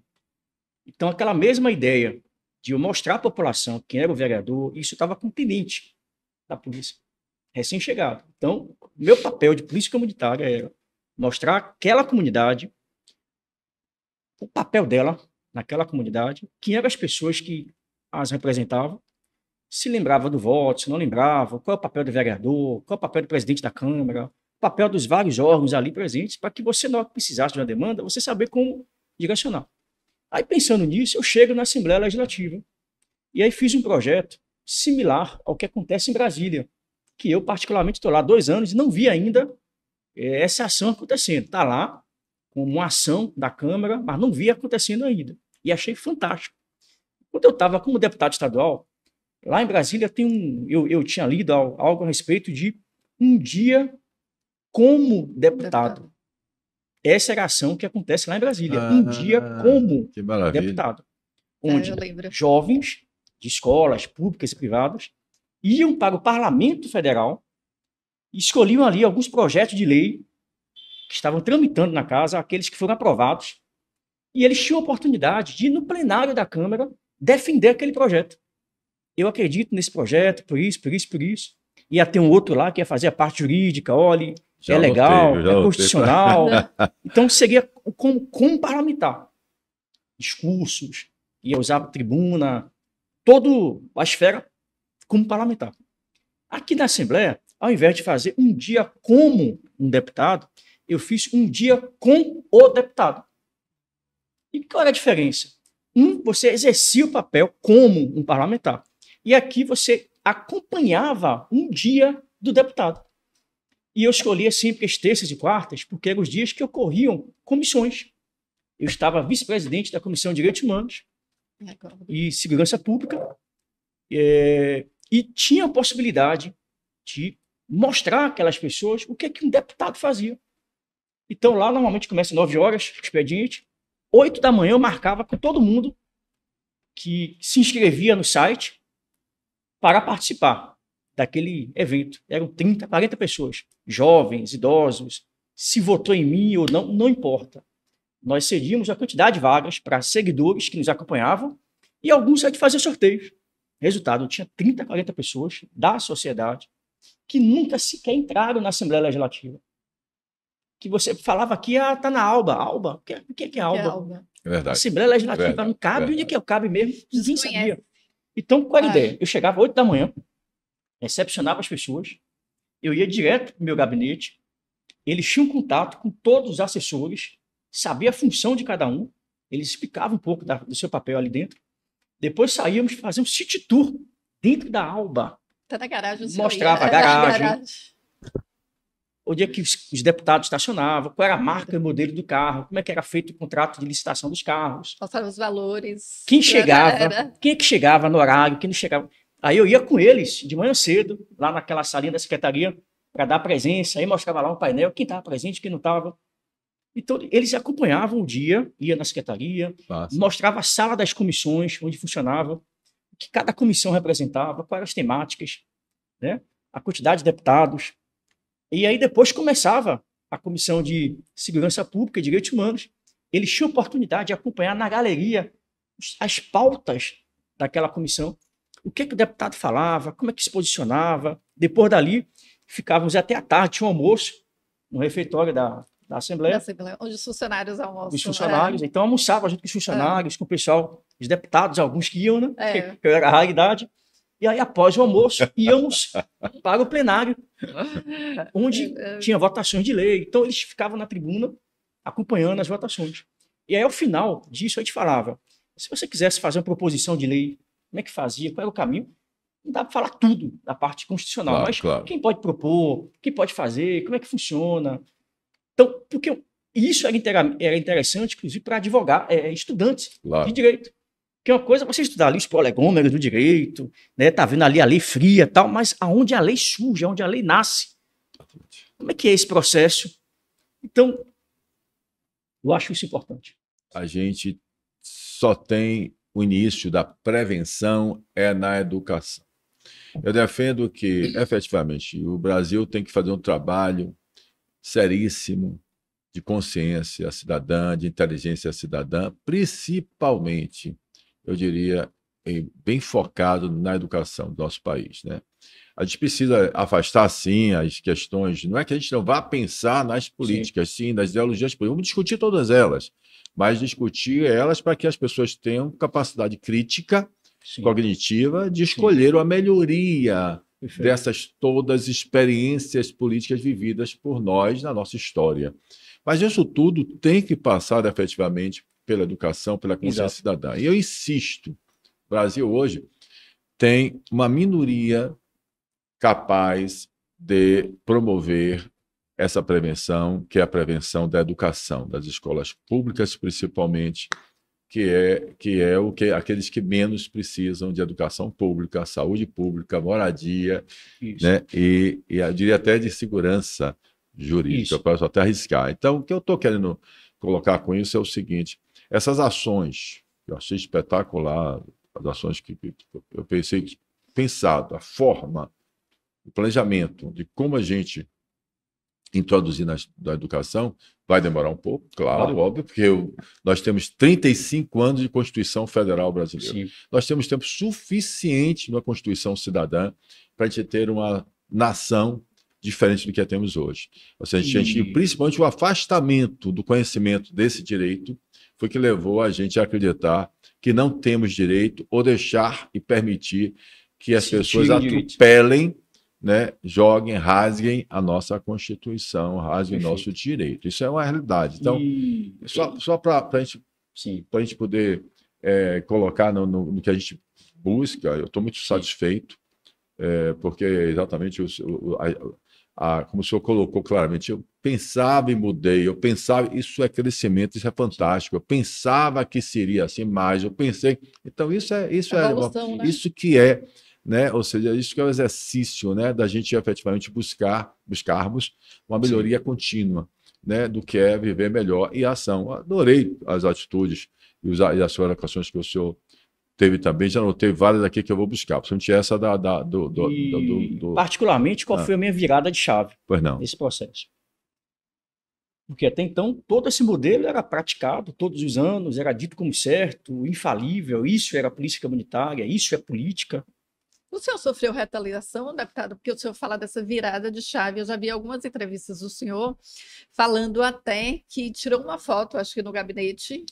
Então, aquela mesma ideia de eu mostrar à população quem era o vereador, isso estava com o tenente da polícia, recém-chegado. Então, meu papel de polícia comunitária era mostrar àquela comunidade o papel dela naquela comunidade, quem eram as pessoas que as representavam, se lembrava do voto, se não lembrava, qual é o papel do vereador, qual é o papel do presidente da Câmara, o papel dos vários órgãos ali presentes, para que você, na hora que precisasse de uma demanda, você saber como direcionar. Aí, pensando nisso, eu chego na Assembleia Legislativa e aí fiz um projeto similar ao que acontece em Brasília, que eu, particularmente, estou lá há 2 anos e não vi ainda essa ação acontecendo. Está lá, como uma ação da Câmara, mas não vi acontecendo ainda. E achei fantástico. Quando eu estava como deputado estadual, lá em Brasília eu tinha lido algo a respeito de um dia como deputado. Essa era a ação que acontece lá em Brasília. Um dia como deputado. Onde jovens de escolas públicas e privadas iam para o Parlamento Federal e escolhiam ali alguns projetos de lei que estavam tramitando na casa, aqueles que foram aprovados, e eles tinham a oportunidade de ir no plenário da Câmara defender aquele projeto. Eu acredito nesse projeto, por isso, por isso, por isso. Ia ter um outro lá que ia fazer a parte jurídica, olha, é legal, é constitucional. Então, seria como parlamentar. Discursos, ia usar a tribuna, toda a esfera como parlamentar. Aqui na Assembleia, ao invés de fazer um dia como um deputado, eu fiz um dia com o deputado. E qual era a diferença? Você exercia o papel como um parlamentar. E aqui você acompanhava um dia do deputado. E eu escolhia sempre as terças e quartas, porque eram os dias que ocorriam comissões. Eu estava vice-presidente da Comissão de Direitos Humanos e Segurança Pública, e tinha a possibilidade de mostrar àquelas pessoas o que um deputado fazia. Então, lá normalmente começa 9 horas, expediente. 8 da manhã eu marcava com todo mundo que se inscrevia no site para participar daquele evento. Eram 30, 40 pessoas, jovens, idosos. Se votou em mim ou não, não importa. Nós cedíamos a quantidade de vagas para seguidores que nos acompanhavam e alguns a gente fazia sorteios. Resultado, tinha 30, 40 pessoas da sociedade que nunca sequer entraram na Assembleia Legislativa. Que você falava aqui, tá na Alba. Alba? O que é Alba? É verdade. Assembleia Legislativa não cabe, onde é que é o cabe mesmo? Ninguém sabia. Então, qual era a ideia? Eu chegava às 8 da manhã, recepcionava as pessoas, eu ia direto para o meu gabinete, eles tinham contato com todos os assessores, sabia a função de cada um, eles explicavam um pouco do seu papel ali dentro. Depois saíamos fazer um city tour dentro da Alba. Tá na garagem, mostrava a garagem. Onde é que os deputados estacionavam, qual era a marca e modelo do carro, como é que era feito o contrato de licitação dos carros. Mostrava os valores. Quem chegava, quem é que chegava no horário, quem não chegava. Aí eu ia com eles de manhã cedo, lá naquela salinha da secretaria, para dar presença, aí mostrava lá um painel, quem estava presente, quem não estava. Então, eles acompanhavam o dia, ia na secretaria, mostrava a sala das comissões, onde funcionava, o que cada comissão representava, quais eram as temáticas, né? A quantidade de deputados. E aí depois começava a Comissão de Segurança Pública e Direitos Humanos. Eles tinham oportunidade de acompanhar na galeria as pautas daquela comissão. O que o deputado falava, como é que se posicionava. Depois dali, ficávamos até à tarde, tinha um almoço no refeitório da Assembleia. Onde os funcionários almoçam. Os funcionários. Então, almoçava junto com os funcionários, com o pessoal, os deputados, alguns que iam, né? Que era a raridade. E aí, após o almoço, íamos para o plenário, onde tinha votações de lei. Então, eles ficavam na tribuna acompanhando as votações. E aí, ao final disso, a gente falava, se você quisesse fazer uma proposição de lei, como é que fazia, qual era o caminho? Não dá para falar tudo da parte constitucional, mas quem pode propor, quem pode fazer, como é que funciona. Então, porque isso era interessante, inclusive, para advogar estudantes de direito. Porque uma coisa é você estudar ali os prolegômenos do direito, né? Tá vendo ali a lei fria e tal, mas aonde a lei surge, aonde a lei nasce. Como é que é esse processo? Então, eu acho isso importante. A gente só tem o início da prevenção na educação. Eu defendo que, efetivamente, o Brasil tem que fazer um trabalho seríssimo de consciência cidadã, de inteligência cidadã, principalmente, eu diria, bem focado na educação do nosso país, né? A gente precisa afastar, sim, as questões. Não é que a gente não vá pensar nas políticas, sim, nas ideologias políticas. Vamos discutir todas elas, mas discutir elas para que as pessoas tenham capacidade crítica, Sim. cognitiva, de escolher a melhoria Perfeito. dessas todas experiências políticas vividas por nós na nossa história. Mas isso tudo tem que passar efetivamente pela educação, pela consciência Exato. cidadã. E eu insisto, o Brasil hoje tem uma minoria capaz de promover essa prevenção, que é a prevenção da educação, das escolas públicas principalmente, que é o que aqueles que menos precisam de educação pública, saúde pública, moradia, Isso. né? E eu diria até de segurança jurídica, Isso. eu posso até arriscar. Então, o que eu estou querendo colocar com isso é o seguinte: essas ações, eu achei espetacular, as ações que eu pensado, a forma, o planejamento de como a gente introduzir na educação, vai demorar um pouco, claro, óbvio, porque nós temos 35 anos de Constituição Federal Brasileira. Sim. Nós temos tempo suficiente na Constituição Cidadã para a gente ter uma nação diferente do que temos hoje. Ou seja, principalmente o afastamento do conhecimento desse direito foi que levou a gente a acreditar que não temos direito ou deixar e permitir que as pessoas atropelem, né, joguem, rasguem a nossa Constituição, rasguem nosso direito. Isso é uma realidade. Então, só para a gente poder colocar no que a gente busca, eu estou muito satisfeito, porque exatamente como o senhor colocou claramente, eu pensava e mudei, eu pensava, isso é crescimento, isso é fantástico, eu pensava que seria assim, mas eu pensei, então isso Evolução, né? Isso que é, né? Ou seja, isso que é o exercício, né, da gente efetivamente buscarmos uma melhoria contínua, né, do que é viver melhor e ação. Adorei as atitudes e as orações que o senhor teve também, já anotei várias aqui que eu vou buscar, principalmente essa particularmente, qual foi a minha virada de chave nesse processo? Porque até então, todo esse modelo era praticado todos os anos, era dito como certo, infalível, isso era política comunitária, isso é política. O senhor sofreu retaliação, deputado? Porque o senhor fala dessa virada de chave. Eu já vi algumas entrevistas do senhor falando até que tirou uma foto, acho que no gabinete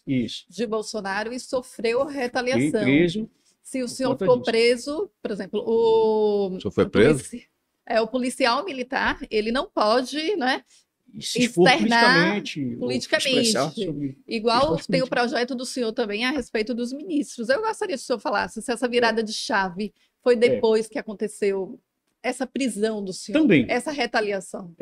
de Bolsonaro, e sofreu retaliação. Preso. Se o senhor ficou preso, por exemplo, o senhor foi preso? O policial militar, ele não pode, né, se expor politicamente. Igual tem o projeto do senhor também a respeito dos ministros. Eu gostaria que o senhor falasse se essa virada de chave foi depois que aconteceu essa prisão do senhor, também. Essa retaliação.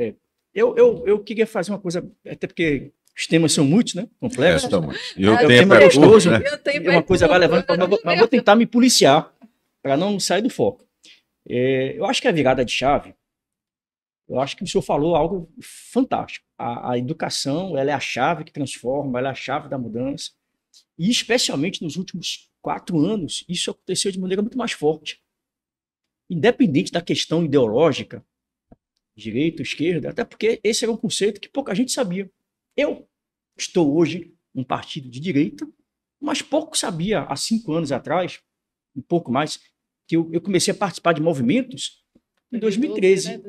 Eu queria fazer uma coisa, até porque os temas são muitos, né? Complexos. E o tempo é gostoso, né? Uma coisa vai levando, mas vou tentar me policiar para não sair do foco. Eu acho que a virada de chave, eu acho que o senhor falou algo fantástico. A educação, ela é a chave que transforma, ela é a chave da mudança. E especialmente nos últimos 4 anos, isso aconteceu de maneira muito mais forte. Independente da questão ideológica, direita, esquerda, até porque esse era um conceito que pouca gente sabia. Eu estou hoje num partido de direita, mas pouco sabia há 5 anos atrás, um pouco mais, que eu comecei a participar de movimentos em 2013.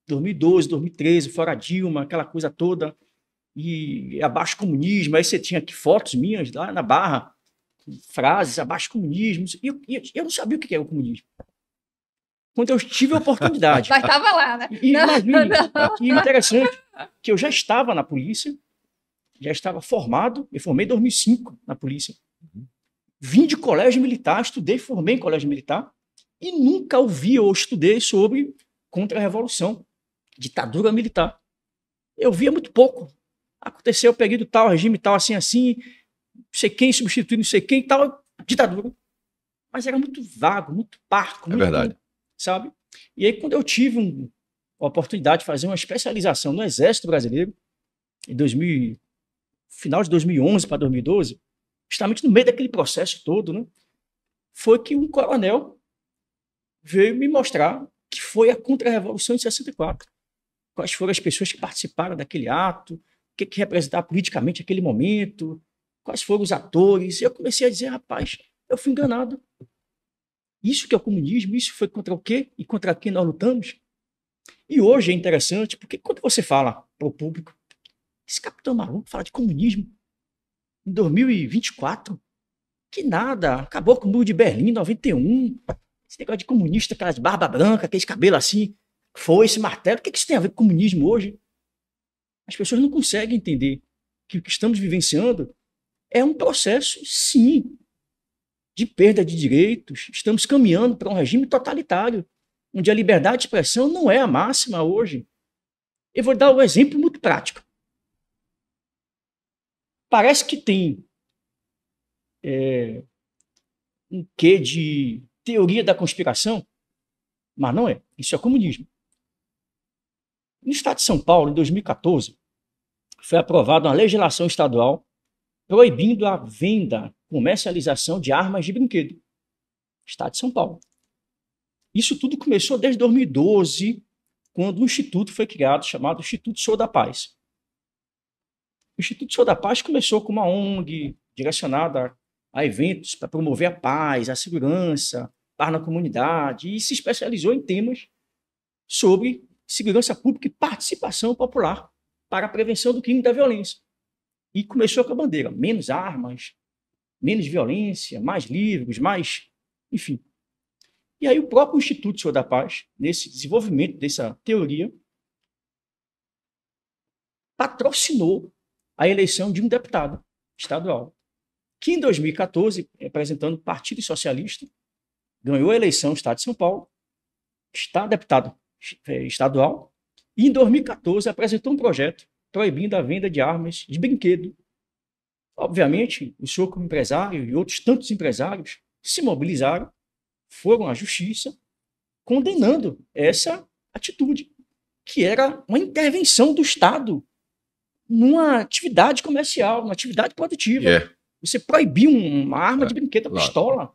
2012, 2013, fora Dilma, aquela coisa toda, e abaixo comunismo, aí você tinha aqui fotos minhas lá na Barra, frases, abaixo comunismo, e eu não sabia o que era o comunismo. Quando eu tive a oportunidade. Mas estava lá, né? E imagine, que interessante, que eu já estava na polícia, já estava formado, eu formei em 2005 na polícia. Vim de colégio militar, estudei, formei em colégio militar, e nunca ouvi ou estudei sobre contra-revolução, ditadura militar. Eu via muito pouco. Aconteceu o período tal, regime tal, assim, não sei quem substitui, não sei quem, tal, ditadura. Mas era muito vago, muito parco. É verdade. Sabe? E aí, quando eu tive a oportunidade de fazer uma especialização no Exército Brasileiro, em final de 2011 para 2012, justamente no meio daquele processo todo, né, foi que um coronel veio me mostrar que foi a Contra-Revolução de 64. Quais foram as pessoas que participaram daquele ato, o que representava politicamente aquele momento, quais foram os atores. E eu comecei a dizer, rapaz, eu fui enganado. Isso que é o comunismo, isso foi contra o quê? E contra quem nós lutamos? E hoje é interessante, porque quando você fala para o público, esse capitão maluco fala de comunismo em 2024, que nada, acabou com o Muro de Berlim em 91, esse negócio de comunista, aquelas barba branca, aqueles cabelos assim, foice, martelo, o que isso tem a ver com comunismo hoje? As pessoas não conseguem entender que o que estamos vivenciando é um processo, sim, de perda de direitos. Estamos caminhando para um regime totalitário, onde a liberdade de expressão não é a máxima hoje. Eu vou dar um exemplo muito prático. Parece que tem um quê de teoria da conspiração, mas não é. Isso é comunismo. No estado de São Paulo, em 2014, foi aprovada uma legislação estadual proibindo a venda, comercialização de armas de brinquedo. Estado de São Paulo. Isso tudo começou desde 2012, quando um instituto foi criado, chamado Instituto Sou da Paz. O Instituto Sou da Paz começou com uma ONG direcionada a eventos para promover a paz, a segurança, paz na comunidade, e se especializou em temas sobre segurança pública e participação popular para a prevenção do crime e da violência. E começou com a bandeira, menos armas, menos violência, mais livros, mais... enfim. E aí o próprio Instituto Sou da Paz, nesse desenvolvimento dessa teoria, patrocinou a eleição de um deputado estadual, que em 2014, representando o Partido Socialista, ganhou a eleição no estado de São Paulo, está deputado estadual, e em 2014 apresentou um projeto proibindo a venda de armas de brinquedo. Obviamente, o senhor como empresário e outros tantos empresários se mobilizaram, foram à justiça, condenando essa atitude, que era uma intervenção do Estado numa atividade comercial, numa atividade produtiva. Você proibiu uma arma de brinquedo, uma pistola,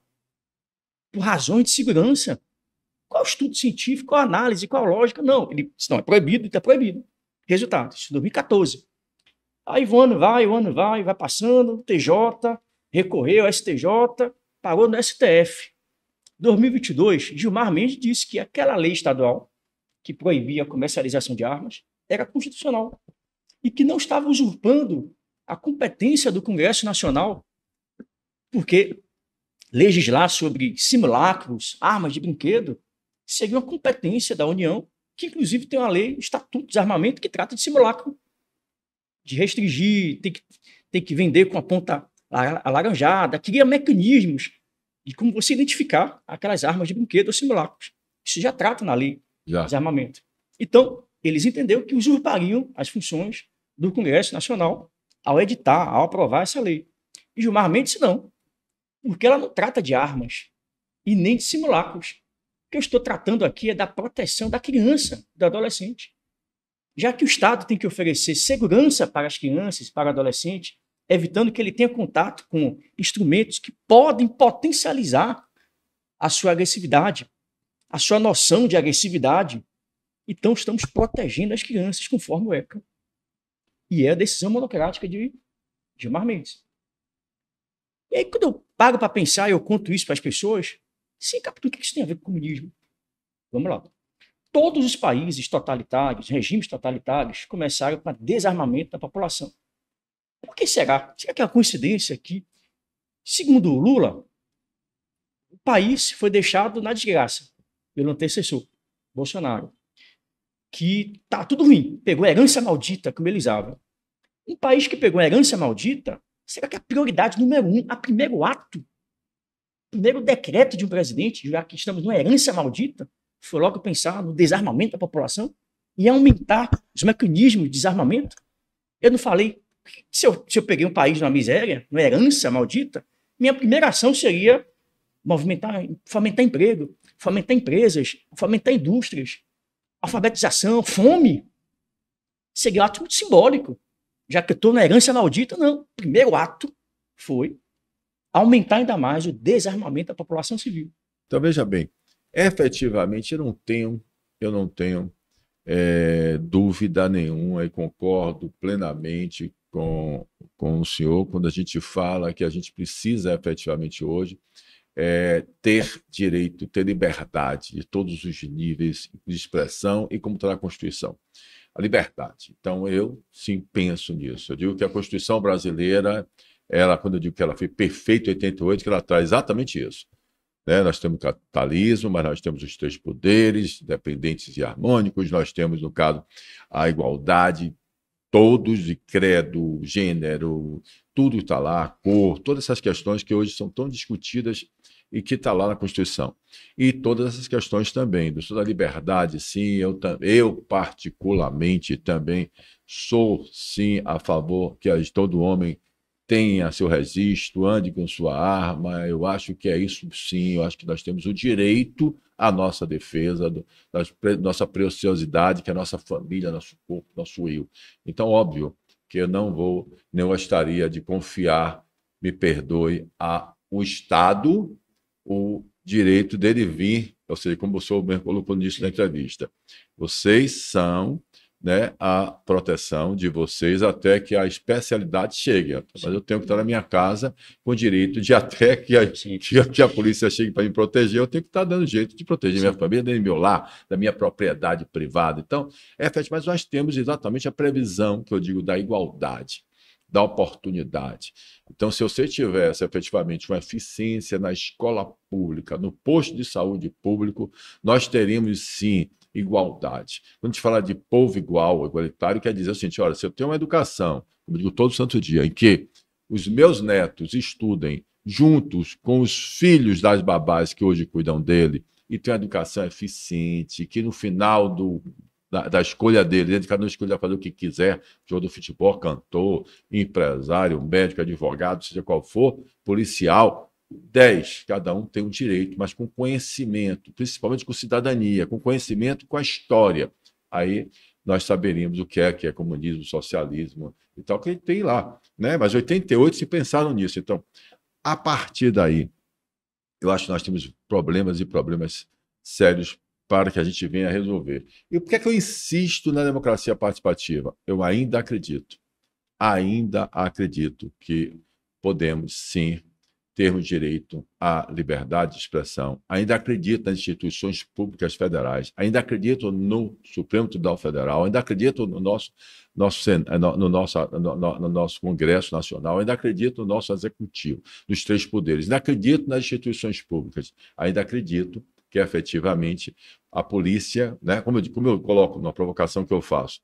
por razões de segurança. Qual estudo científico, qual análise, qual lógica? Não, ele disse, não, é proibido, está proibido. Resultado, isso em 2014. Aí o ano vai passando, TJ, recorreu ao STJ, parou no STF. 2022, Gilmar Mendes disse que aquela lei estadual que proibia a comercialização de armas era constitucional e que não estava usurpando a competência do Congresso Nacional, porque legislar sobre simulacros, armas de brinquedo, seria uma competência da União, que inclusive tem uma lei, Estatuto de Desarmamento, que trata de simulacro, de restringir, tem que vender com a ponta alaranjada, cria mecanismos de como você identificar aquelas armas de brinquedo ou simulacros. Isso já trata na lei de desarmamento. Então, eles entenderam que usurpariam as funções do Congresso Nacional ao editar, ao aprovar essa lei. E Gilmar Mendes não, porque ela não trata de armas e nem de simulacros. O que eu estou tratando aqui é da proteção da criança, do adolescente. Já que o Estado tem que oferecer segurança para as crianças, para o adolescente, evitando que ele tenha contato com instrumentos que podem potencializar a sua agressividade, a sua noção de agressividade. Então, estamos protegendo as crianças conforme o ECA. E é a decisão monocrática de Gilmar Mendes. E aí, quando eu paro para pensar e eu conto isso para as pessoas, sim, capitão, o que isso tem a ver com o comunismo? Vamos lá. Todos os países totalitários, regimes totalitários, começaram com o desarmamento da população. Por que será? Será que é uma coincidência que, segundo Lula, o país foi deixado na desgraça pelo antecessor, Bolsonaro, que tá tudo ruim, pegou a herança maldita, como ele usava. Um país que pegou a herança maldita, será que a prioridade número 1, a primeiro ato, primeiro decreto de um presidente, já que estamos numa herança maldita, foi logo pensar no desarmamento da população e aumentar os mecanismos de desarmamento? Eu não falei, se eu peguei um país numa miséria, numa herança maldita, minha primeira ação seria fomentar emprego, fomentar empresas, fomentar indústrias, alfabetização, fome. Seria um ato muito simbólico. Já que eu estou na herança maldita, não. O primeiro ato foi aumentar ainda mais o desarmamento da população civil. Então, veja bem, Efetivamente, eu não tenho dúvida nenhuma e concordo plenamente com o senhor quando a gente fala que a gente precisa efetivamente hoje ter direito, ter liberdade de todos os níveis de expressão e como está na Constituição. A liberdade. Então, eu sim penso nisso. Eu digo que a Constituição brasileira, quando eu digo que ela foi perfeita em 88, que ela traz exatamente isso. Né? Nós temos o capitalismo, mas nós temos os três poderes, dependentes e harmônicos, nós temos, no caso, a igualdade, todos, de credo, gênero, tudo está lá, cor, todas essas questões que hoje são tão discutidas e que está lá na Constituição. E todas essas questões também, da liberdade, sim, eu particularmente também sou, sim, a favor que todo homem tenha seu registro, ande com sua arma, eu acho que é isso sim, eu acho que nós temos o direito à nossa defesa, nossa preciosidade, que é a nossa família, nosso corpo, nosso eu. Então, óbvio que eu não gostaria de confiar, me perdoe, ao Estado o direito dele vir, ou seja, como o senhor mesmo colocou nisso na entrevista, vocês são, né, a proteção de vocês até que a especialidade chegue. Mas eu tenho que estar na minha casa com o direito de até que a polícia chegue para me proteger, eu tenho que estar dando jeito de proteger minha família, do meu lar, da minha propriedade privada. Então, mas nós temos exatamente a previsão, que eu digo, da igualdade, da oportunidade. Então, se você tivesse efetivamente uma eficiência na escola pública, no posto de saúde público, nós teríamos, sim, igualdade. Quando a gente fala de povo igual, igualitário, quer dizer o seguinte, olha, se eu tenho uma educação, como eu digo todo santo dia, em que os meus netos estudem juntos com os filhos das babás que hoje cuidam dele, e tenham uma educação eficiente, que no final da escolha dele, ele cada um escolha fazer o que quiser, jogador de futebol, cantor, empresário, médico, advogado, seja qual for, policial, 10, cada um tem um direito, mas com conhecimento, principalmente com cidadania, com conhecimento, com a história. Aí nós saberíamos o que é comunismo, socialismo e tal, que tem lá. Né? Mas 88 se pensaram nisso. Então, a partir daí, eu acho que nós temos problemas sérios para que a gente venha resolver. E por que é que eu insisto na democracia participativa? Eu ainda acredito que podemos, sim, termos direito à liberdade de expressão, ainda acredito nas instituições públicas federais, ainda acredito no Supremo Tribunal Federal, ainda acredito no nosso Congresso Nacional, ainda acredito no nosso Executivo, nos três poderes, ainda acredito nas instituições públicas, ainda acredito que efetivamente a polícia, né, como eu coloco na provocação que eu faço,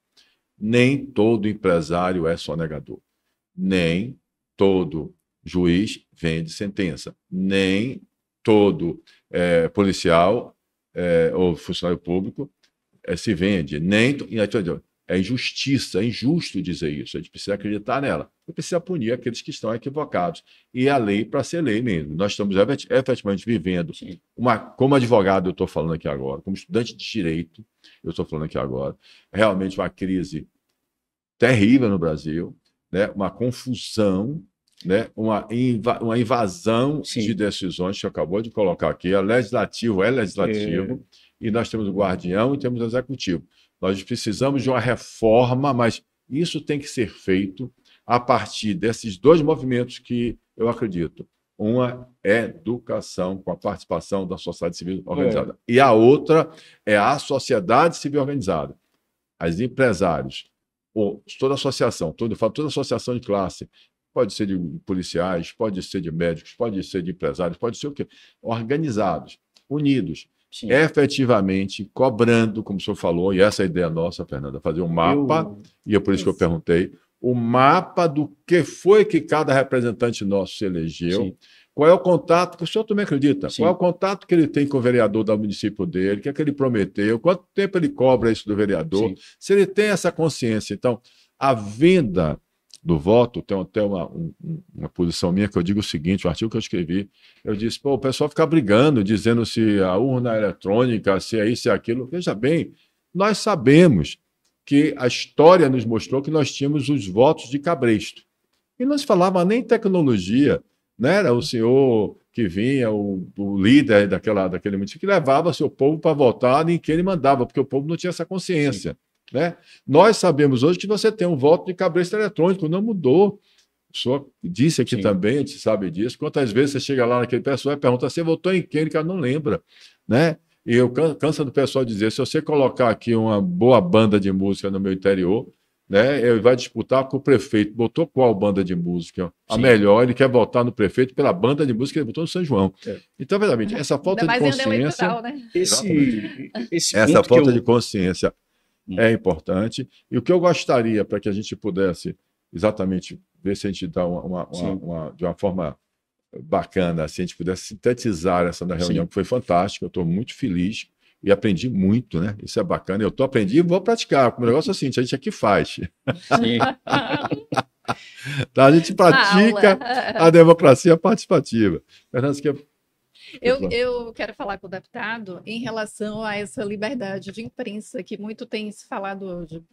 nem todo empresário é sonegador, nem todo juiz vende sentença, nem todo policial ou funcionário público se vende, nem é injustiça, é injusto dizer isso, a gente precisa acreditar nela, e precisa punir aqueles que estão equivocados, e a lei para ser lei mesmo, nós estamos efetivamente vivendo, como advogado eu estou falando aqui agora, como estudante de direito, eu estou falando aqui agora, realmente uma crise terrível no Brasil, né? Uma confusão, né? Uma invasão de decisões que acabou de colocar aqui. O legislativo é legislativo e nós temos o guardião e temos o executivo. Nós precisamos de uma reforma, mas isso tem que ser feito a partir desses dois movimentos que eu acredito. Uma é educação com a participação da sociedade civil organizada. E a outra é a sociedade civil organizada. Os empresários, toda associação, toda associação de classe, pode ser de policiais, pode ser de médicos, pode ser de empresários, pode ser o quê? Organizados, unidos, efetivamente cobrando, como o senhor falou, e essa é a ideia nossa, Fernanda, fazer um mapa, e é por isso que eu perguntei, o mapa do que foi que cada representante nosso se elegeu, qual é o contato, que o senhor também acredita, qual é o contato que ele tem com o vereador do município dele, o que é que ele prometeu, quanto tempo ele cobra isso do vereador, se ele tem essa consciência. Então, a venda do voto, tem até uma posição minha que eu digo o seguinte, um artigo que eu escrevi, eu disse, o pessoal fica brigando, dizendo se a urna eletrônica, se é isso, se é aquilo. Veja bem, nós sabemos que a história nos mostrou que nós tínhamos os votos de cabresto. E não se falava nem tecnologia, né? Era o senhor que vinha o líder daquele município que levava seu povo para votar em quem ele mandava, porque o povo não tinha essa consciência. Né? Nós sabemos hoje que você tem um voto de cabresto eletrônico, não mudou. O senhor disse aqui também, a gente sabe disso. Quantas vezes você chega lá naquele pessoal e pergunta, você votou em quem? Ele cara não lembra. Né? E eu canso do pessoal dizer, se você colocar aqui uma boa banda de música no meu interior, né, ele vai disputar com o prefeito. Botou qual banda de música? A melhor, ele quer votar no prefeito pela banda de música que ele botou no São João. Então, verdadeiramente, essa falta de consciência... Né? Essa falta de consciência é importante. E o que eu gostaria, para que a gente pudesse exatamente ver se a gente dá de uma forma bacana, se a gente pudesse sintetizar essa da reunião, que foi fantástica, eu estou muito feliz e aprendi muito, né? Isso é bacana. Eu aprendi e vou praticar. O negócio é assim, a gente aqui faz. Tá, a gente pratica a democracia participativa. Fernando, eu quero falar com o deputado em relação a essa liberdade de imprensa que muito tem se falado hoje.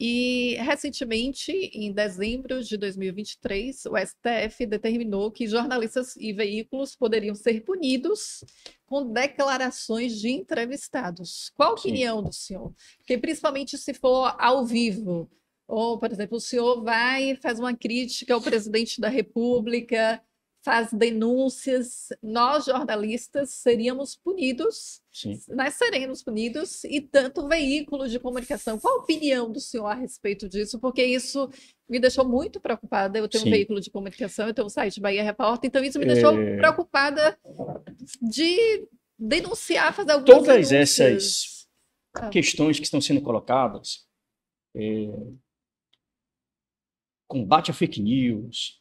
E, recentemente, em dezembro de 2023, o STF determinou que jornalistas e veículos poderiam ser punidos com declarações de entrevistados. Qual a opinião do senhor? Porque, principalmente, se for ao vivo, ou, por exemplo, o senhor vai e faz uma crítica ao presidente da República, faz denúncias, nós, jornalistas, seríamos punidos, nós seremos punidos, e tanto veículos de comunicação. Qual a opinião do senhor a respeito disso? Porque isso me deixou muito preocupada. Eu tenho um veículo de comunicação, eu tenho um site Bahia Repórter, então isso me deixou preocupada de denunciar, fazer algumas Todas denúncias. essas questões que estão sendo colocadas, combate a fake news,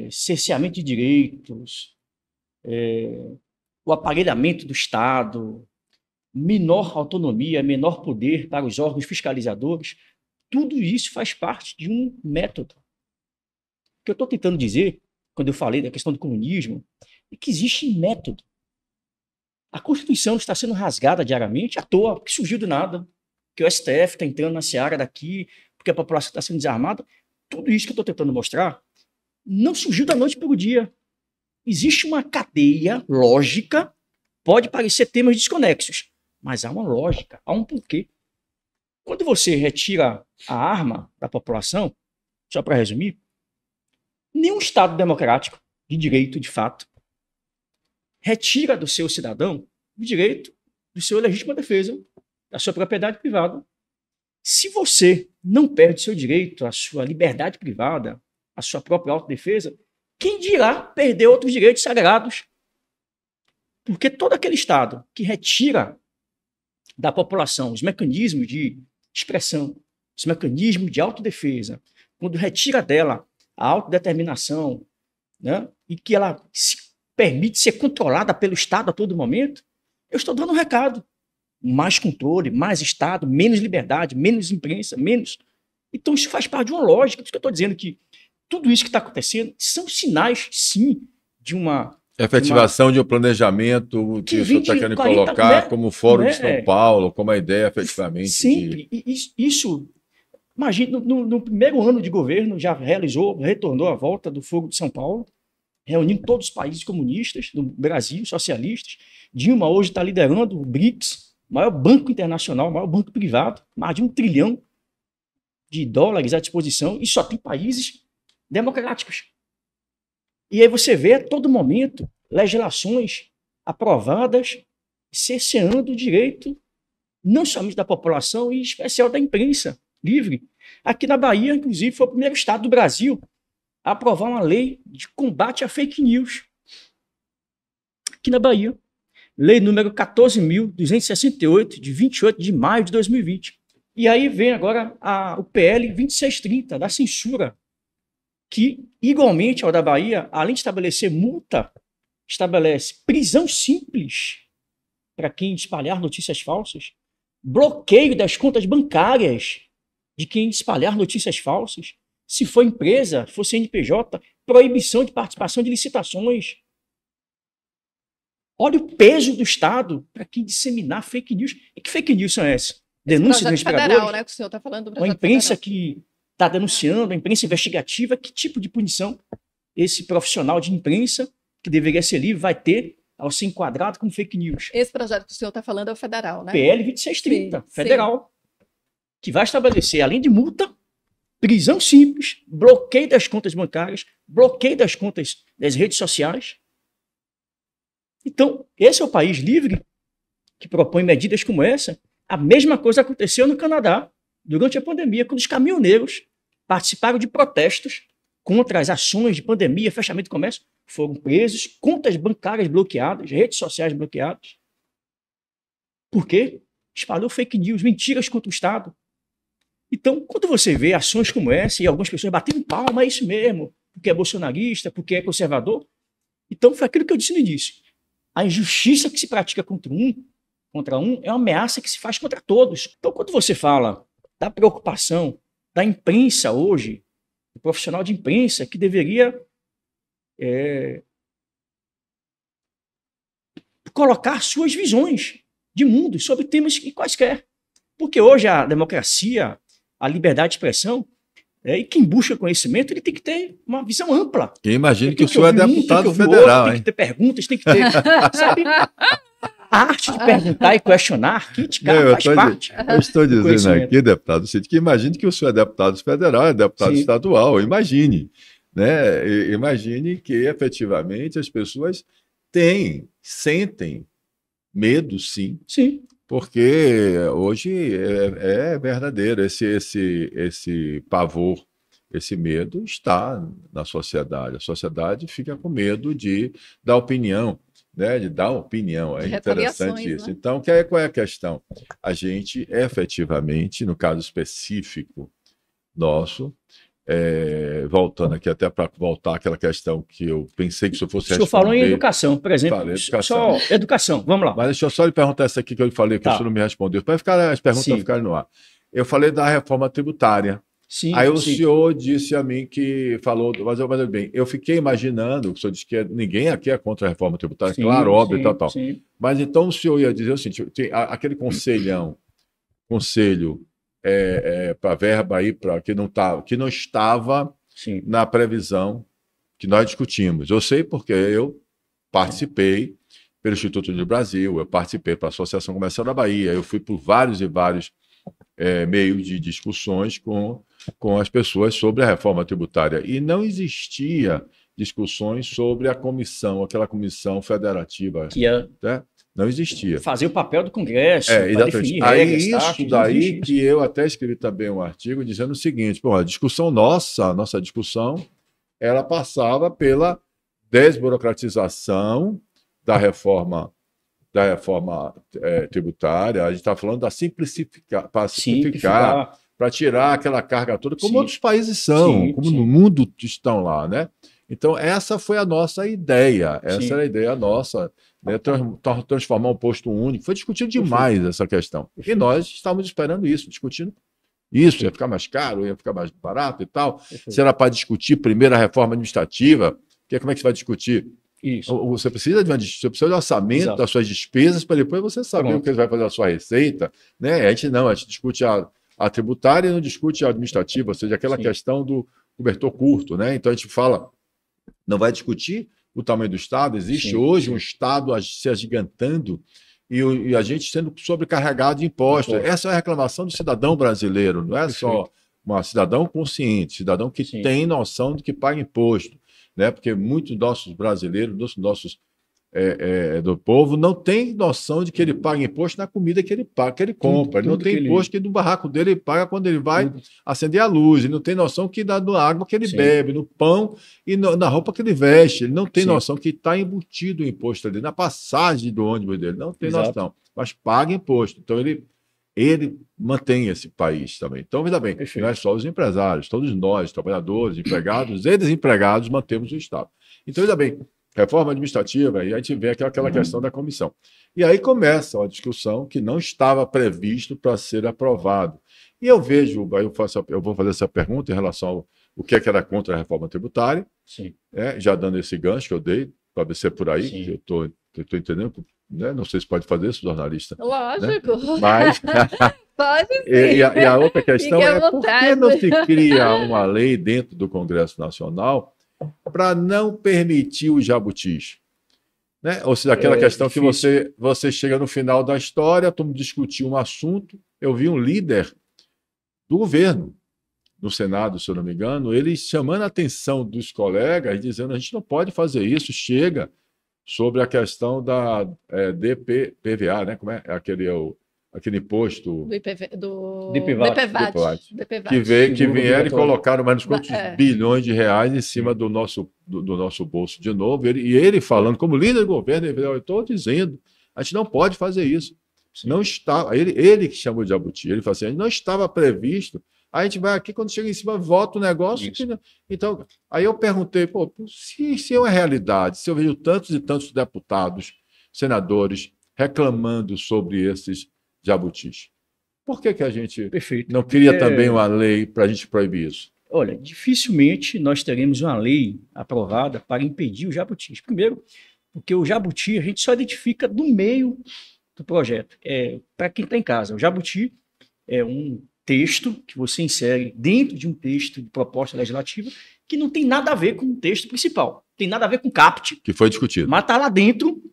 cerceamento de direitos, o aparelhamento do Estado, menor autonomia, menor poder para os órgãos fiscalizadores, tudo isso faz parte de um método. O que eu estou tentando dizer, quando eu falei da questão do comunismo, é que existe método. A Constituição está sendo rasgada diariamente à toa, porque surgiu do nada, que o STF está entrando na seara daqui, porque a população está sendo desarmada. Tudo isso que eu estou tentando mostrar não surgiu da noite para o dia. Existe uma cadeia lógica, pode parecer temas desconexos, mas há uma lógica, há um porquê. Quando você retira a arma da população, só para resumir, nenhum Estado democrático, de direito, de fato, retira do seu cidadão o direito do seu legítima defesa, da sua propriedade privada. Se você não perde seu direito, a sua liberdade privada, a sua própria autodefesa, quem dirá perder outros direitos sagrados? Porque todo aquele Estado que retira da população os mecanismos de expressão, os mecanismos de autodefesa, quando retira dela a autodeterminação, né, e que ela se permite ser controlada pelo Estado a todo momento, eu estou dando um recado. Mais controle, mais Estado, menos liberdade, menos imprensa, menos... Então isso faz parte de uma lógica. Por isso que eu estou dizendo que tudo isso que está acontecendo são sinais, sim, de uma... Efetivação de um planejamento que o senhor está querendo colocar como o Fórum de São Paulo, como a ideia, efetivamente. Sempre. Isso, imagina, no primeiro ano de governo, já retornou a volta do Fórum de São Paulo, reunindo todos os países comunistas do Brasil, socialistas. Dilma hoje está liderando o BRICS, maior banco internacional, maior banco privado, mais de $1 trilhão à disposição, e só tem países democráticos. E aí você vê a todo momento legislações aprovadas cerceando o direito não somente da população, e em especial da imprensa livre. Aqui na Bahia, inclusive, foi o primeiro estado do Brasil a aprovar uma lei de combate a fake news. Aqui na Bahia. Lei número 14.268, de 28 de maio de 2020. E aí vem agora o PL 2630, da censura, que, igualmente ao da Bahia, além de estabelecer multa, estabelece prisão simples para quem espalhar notícias falsas, bloqueio das contas bancárias de quem espalhar notícias falsas, se for empresa, for CNPJ, proibição de participação de licitações. Olha o peso do Estado para quem disseminar fake news. E que fake news são essas? Denúncias dos investigadores? Federal, né, que o senhor está falando do projeto uma imprensa federal. Que está denunciando, a imprensa investigativa, que tipo de punição esse profissional de imprensa que deveria ser livre, vai ter ao ser enquadrado como fake news. Esse projeto que o senhor está falando é o federal, né? PL 2630, Sim, federal, que vai estabelecer, além de multa, prisão simples, bloqueio das contas bancárias, bloqueio das contas das redes sociais. Então, esse é o país livre que propõe medidas como essa. A mesma coisa aconteceu no Canadá durante a pandemia, quando os caminhoneiros participaram de protestos contra as ações de pandemia, fechamento de comércio, foram presos, contas bancárias bloqueadas, redes sociais bloqueadas. Por quê? Espalhou fake news, mentiras contra o Estado. Então, quando você vê ações como essa, e algumas pessoas batendo palma, é isso mesmo, porque é bolsonarista, porque é conservador. Então, foi aquilo que eu disse no início. A injustiça que se pratica contra um é uma ameaça que se faz contra todos. Então, quando você fala da preocupação da imprensa hoje, do profissional de imprensa que deveria colocar suas visões de mundo sobre temas quaisquer. Porque hoje a democracia, a liberdade de expressão, e quem busca conhecimento, ele tem que ter uma visão ampla. Eu imagino que o senhor é deputado federal, tem que ter perguntas, tem que ter, sabe? A arte de perguntar e questionar, criticar, faz parte. Eu estou dizendo aqui, deputado, que imagine que o senhor é deputado federal, é deputado estadual, imagine. Né? Imagine que, efetivamente, as pessoas sentem medo, sim. Sim. Porque hoje é verdadeiro, esse pavor, esse medo está na sociedade. A sociedade fica com medo de dar opinião, né? De dar opinião. É interessante isso. Né? Então, qual é a questão? A gente, efetivamente, no caso específico nosso, voltando aqui até para voltar àquela questão que eu pensei que o senhor fosse responder. O senhor falou em educação, por exemplo. Falei, educação. Só educação, vamos lá. Mas deixa eu só lhe perguntar essa aqui que eu lhe falei, que o senhor não me respondeu, para as perguntas ficarem no ar. Eu falei da reforma tributária. Sim, aí o senhor disse a mim que falou, mas bem, eu fiquei imaginando, o senhor disse que ninguém aqui é contra a reforma tributária, claro, óbvio, tal. Sim. Mas então o senhor ia dizer o seguinte, tem aquele conselho para verba aí, que não estava na previsão que nós discutimos. Eu sei porque eu participei pelo Instituto do Brasil, eu participei para a Associação Comercial da Bahia, eu fui por vários meios de discussões com as pessoas sobre a reforma tributária. E não existia discussões sobre aquela comissão federativa. Né? Não existia. Fazer o papel do Congresso, definir regras, isso daí que eu até escrevi também um artigo dizendo o seguinte, a discussão nossa discussão, ela passava pela desburocratização da reforma tributária. A gente está falando da simplificar, para tirar aquela carga toda, como outros países são, como no mundo estão lá, né? Então, essa foi a nossa ideia, era a ideia nossa, né? Transformar um posto único. Foi discutido demais essa questão. E nós estávamos esperando isso, discutindo isso, ia ficar mais caro, ia ficar mais barato e tal. Se era para discutir primeiro a reforma administrativa, como é que você vai discutir? Isso. Você precisa de orçamento das suas despesas para depois você saber o que você vai fazer a sua receita. Né? A gente discute a tributária e não discute a administrativa, ou seja, aquela questão do cobertor curto. Né? Então a gente fala, não vai discutir o tamanho do Estado, existe hoje um Estado se agigantando e a gente sendo sobrecarregado de impostos. Essa é a reclamação do cidadão brasileiro, não é só um cidadão consciente, cidadão que tem noção de que paga imposto. Né? Porque muitos nossos brasileiros, do povo, não tem noção de que ele paga imposto na comida que ele compra. Ele não tem imposto que no barraco dele ele paga quando ele vai acender a luz. Ele não tem noção que dá na água que ele bebe, no pão e na roupa que ele veste. Ele não tem noção que está embutido o imposto ali, na passagem do ônibus dele. Não tem noção, mas paga imposto. Então, ele mantém esse país também. Então, veja bem, não é só os empresários, todos nós, trabalhadores, empregados e desempregados, mantemos o Estado. Então, veja bem, reforma administrativa, e a gente vê aquela questão da comissão. E aí começa uma discussão que não estava previsto para ser aprovado. E eu vejo, eu vou fazer essa pergunta em relação ao que era contra a reforma tributária, já dando esse gancho que eu dei, para ser por aí, que eu estou entendendo. Né? Não sei se pode fazer isso, jornalista. Lógico. Né? Mas... Pode sim. E a outra questão é por que não se cria uma lei dentro do Congresso Nacional para não permitir os jabutis? Né? Ou seja, aquela questão difícil. que você chega no final da história, todo mundo discutiu um assunto. Eu vi um líder do governo, no Senado, se eu não me engano, ele chamando a atenção dos colegas, dizendo: a gente não pode fazer isso, chega, sobre a questão da DPVA, né? Como é? Aquele imposto Do IPV, do DPVAT. DPVAT. que vieram e colocaram mais uns quantos É. bilhões de reais em cima do nosso bolso de novo. Ele falando, como líder do governo, ele falou: eu estou dizendo, a gente não pode fazer isso. Não está, ele que chamou de jabuti, ele falou assim: não estava previsto. A gente vai aqui, quando chega em cima, vota o negócio. Então, aí eu perguntei: pô, se é uma realidade, se eu vejo tantos e tantos deputados, senadores, reclamando sobre esses jabutis, por que a gente Perfeito. não cria também uma lei para a gente proibir isso? Olha, dificilmente nós teremos uma lei aprovada para impedir os jabutis. Primeiro, porque o jabuti a gente só identifica do meio do projeto. Para quem está em casa, o jabuti é um texto que você insere dentro de um texto de proposta legislativa que não tem nada a ver com o texto principal. Tem nada a ver com o CAPT. Que foi discutido. Mas está lá dentro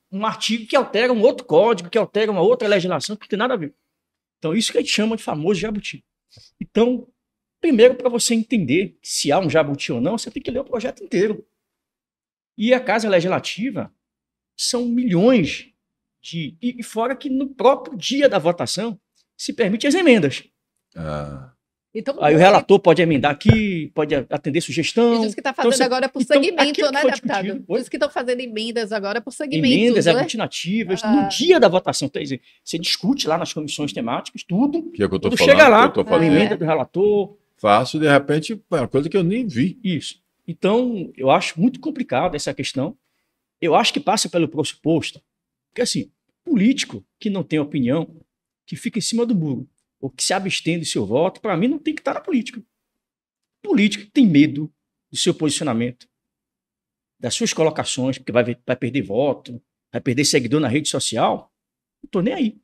um artigo que altera um outro código, que altera uma outra legislação que não tem nada a ver. Então, isso que a gente chama de famoso jabuti. Então, primeiro, para você entender se há um jabuti ou não, você tem que ler o projeto inteiro. E a Casa Legislativa são milhões e fora que no próprio dia da votação se permite as emendas. Então, Aí o relator pode emendar aqui, pode atender sugestão. Diz que está fazendo agora por segmento, né, deputado? Diz que estão fazendo emendas agora por segmentos. Emendas né? aglutinativas no dia da votação. Quer dizer, você discute lá nas comissões temáticas, tudo. Que é o que eu tô tudo falando, chega lá, que eu tô a emenda do relator. Faço, de repente, é uma coisa que eu nem vi. Isso. Então, eu acho muito complicado essa questão. Eu acho que passa pelo pressuposto. Porque, assim, político que não tem opinião, que fica em cima do muro, ou que se abstém do seu voto, para mim não tem que estar na política. Político que tem medo do seu posicionamento, das suas colocações, porque vai perder voto, vai perder seguidor na rede social, não estou nem aí.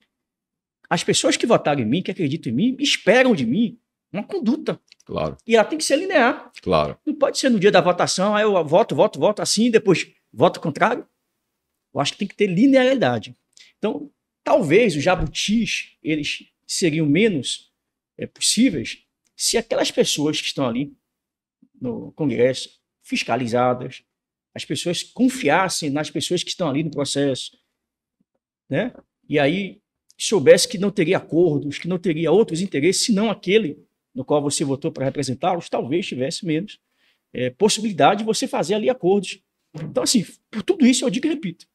As pessoas que votaram em mim, que acreditam em mim, esperam de mim uma conduta. Claro. E ela tem que ser linear. Claro. Não pode ser no dia da votação, aí eu voto assim, depois voto contrário. Eu acho que tem que ter linearidade. Então, talvez os jabutis, eles seriam menos possíveis se aquelas pessoas que estão ali no Congresso, fiscalizadas, as pessoas confiassem nas pessoas que estão ali no processo, né? E aí soubesse que não teria acordos, que não teria outros interesses, senão aquele no qual você votou para representá-los, talvez tivesse menos possibilidade de você fazer ali acordos. Então, assim, por tudo isso eu digo e repito,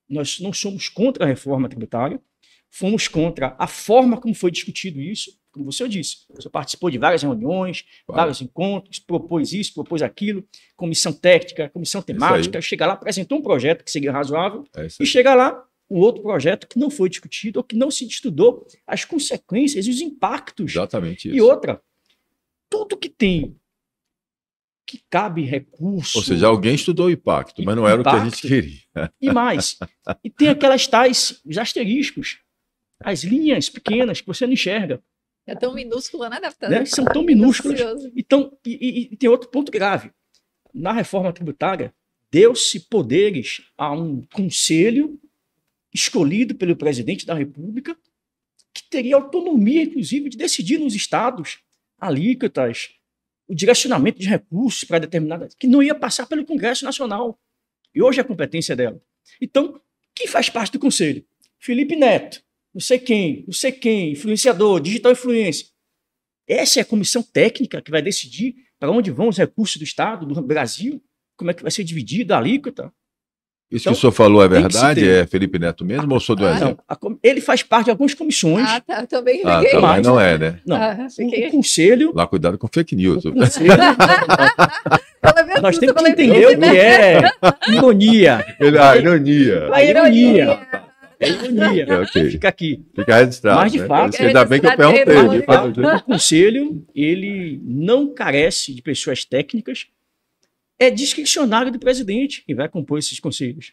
nós não somos contra a reforma tributária, fomos contra a forma como foi discutido isso, como você disse. Você participou de várias reuniões, vários encontros, propôs isso, propôs aquilo, comissão técnica, comissão temática, chega lá, apresentou um projeto que seria razoável, e chega lá um outro projeto que não foi discutido ou que não se estudou as consequências e os impactos. Exatamente isso. E outra, tudo que tem que cabe recurso... Ou seja, alguém estudou o impacto, mas não era o que a gente queria. E mais, e tem aquelas tais, os asteriscos, as linhas pequenas que você não enxerga. É tão minúscula, né, deputado? Né? São tão minúsculas. Então, e tem outro ponto grave. Na reforma tributária, deu-se poderes a um conselho escolhido pelo presidente da República que teria autonomia, inclusive, de decidir nos estados alíquotas, o direcionamento de recursos para determinadas, que não ia passar pelo Congresso Nacional. E hoje é a competência dela. Então, quem faz parte do conselho? Felipe Neto, não sei quem, influenciador, digital influencer. Essa é a comissão técnica que vai decidir para onde vão os recursos do Estado, do Brasil, como é que vai ser dividido a alíquota. Isso então, que o senhor falou é verdade? É Felipe Neto mesmo ou sou do exemplo? Ele faz parte de algumas comissões. Tá, também mas não é, né? Não, o conselho... Lá, cuidado com fake news. Nós temos que entender o que é ironia. Ironia. A ironia. É ironia. Okay. Fica aqui. Fica registrado. Mas, de fato, ainda bem que eu perguntei. O conselho, ele não carece de pessoas técnicas. É discricionário do presidente que vai compor esses conselhos.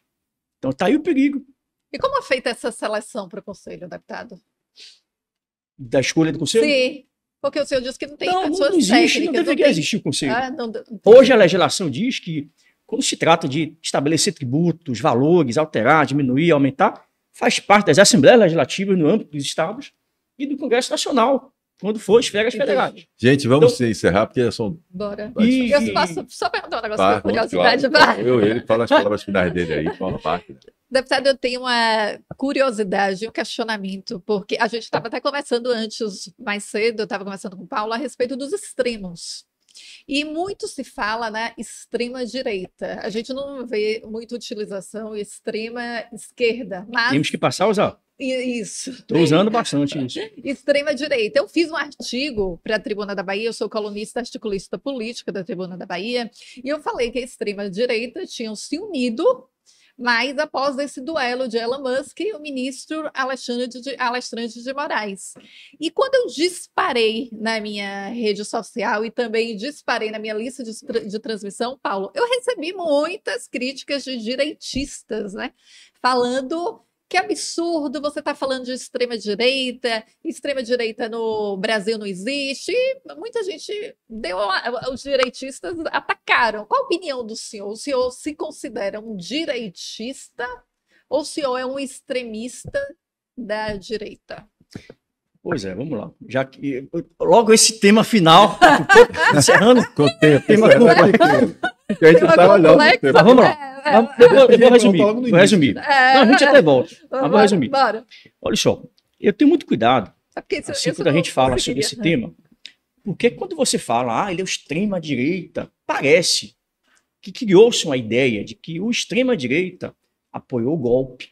Então está aí o perigo. E como é feita essa seleção para o conselho, deputado? Da escolha do conselho? Sim. Porque o senhor disse que não tem Não, suas não existe, não técnicas, deveria tem- existir o conselho. não- Hoje a legislação diz que, quando se trata de estabelecer tributos, valores, alterar, diminuir, aumentar, faz parte das Assembleias Legislativas no âmbito dos estados e do Congresso Nacional, quando for esferas Entendi. federais. Gente, vamos encerrar, porque são. Bora. E- Eu posso só perguntar um negócio Tá, por curiosidade? claro. Ele fala as palavras finais dele aí, fala parte. Deputado, eu tenho uma curiosidade, um questionamento, porque a gente estava até conversando antes, mais cedo, eu estava conversando com o Paulo a respeito dos extremos. E muito se fala na extrema-direita. A gente não vê muita utilização extrema-esquerda, mas Temos que passar a usar. isso. Estou usando bastante isso. Extrema-direita. Eu fiz um artigo para a Tribuna da Bahia, eu sou colunista, articulista política da Tribuna da Bahia, e eu falei que a extrema-direita tinham se unido, mas após esse duelo de Elon Musk e o ministro Alexandre de Moraes. E quando eu disparei na minha rede social e também disparei na minha lista de transmissão, Paulo, eu recebi muitas críticas de direitistas, né? Falando que absurdo, você está falando de extrema-direita no Brasil não existe. E muita gente os direitistas atacaram. Qual a opinião do senhor? O senhor se considera um direitista ou o senhor é um extremista da direita? Pois é, vamos lá. Já que, logo esse tema final, encerrando, tema complexo. Que a gente estava olhando o tempo. Mas vamos lá. Eu vou resumir. Vou resumir. Não, a gente até volta. Mas vou resumir. Bora. Olha só, eu tenho muito cuidado, Assim, quando a gente fala sobre esse tema, porque quando você fala, ele é o extrema-direita, parece que criou-se uma ideia de que o extrema-direita apoiou o golpe,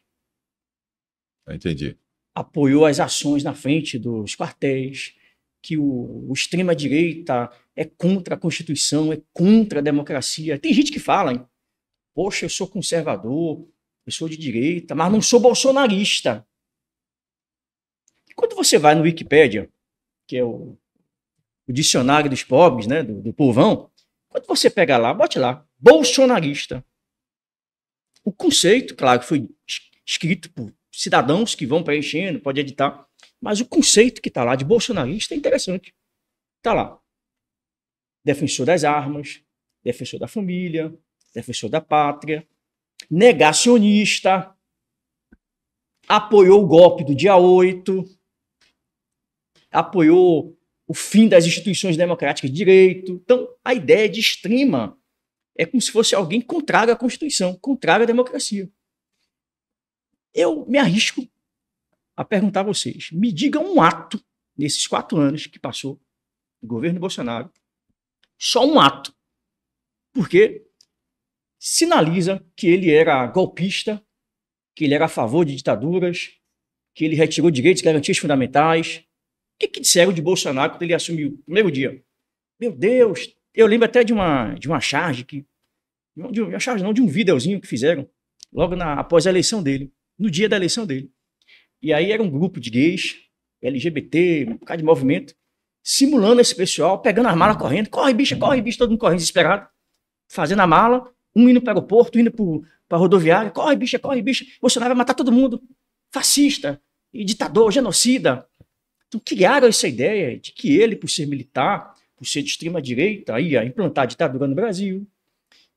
Entendi. apoiou as ações na frente dos quartéis, que o extrema-direita é contra a Constituição, é contra a democracia. Tem gente que fala, hein? Poxa, eu sou conservador, eu sou de direita, mas não sou bolsonarista. E quando você vai no Wikipédia, que é o dicionário dos pobres, né, do povão, quando você pega lá, bote lá, bolsonarista. O conceito, claro, foi escrito por cidadãos que vão preenchendo, pode editar, mas o conceito que está lá de bolsonarista é interessante. Está lá. Defensor das armas, defensor da família, defensor da pátria, negacionista, apoiou o golpe do dia 8, apoiou o fim das instituições democráticas de direito. Então, a ideia de extrema é como se fosse alguém contrário à Constituição, contrário à democracia. Eu me arrisco a perguntar a vocês, me digam um ato, nesses 4 anos que passou o governo Bolsonaro, só um ato, porque sinaliza que ele era golpista, que ele era a favor de ditaduras, que ele retirou direitos e garantias fundamentais. O que disseram de Bolsonaro quando ele assumiu o primeiro dia? Meu Deus, eu lembro até de uma charge, de um videozinho que fizeram logo após a eleição dele, no dia da eleição dele. E aí era um grupo de gays, LGBT, um bocado de movimento, simulando esse pessoal, pegando as malas, correndo, corre bicha, todo mundo correndo desesperado, fazendo a mala, um indo para o aeroporto, indo para a rodoviária, corre bicha, Bolsonaro vai matar todo mundo, fascista, e ditador, genocida. Então criaram essa ideia de que ele, por ser militar, por ser de extrema direita, ia implantar a ditadura no Brasil,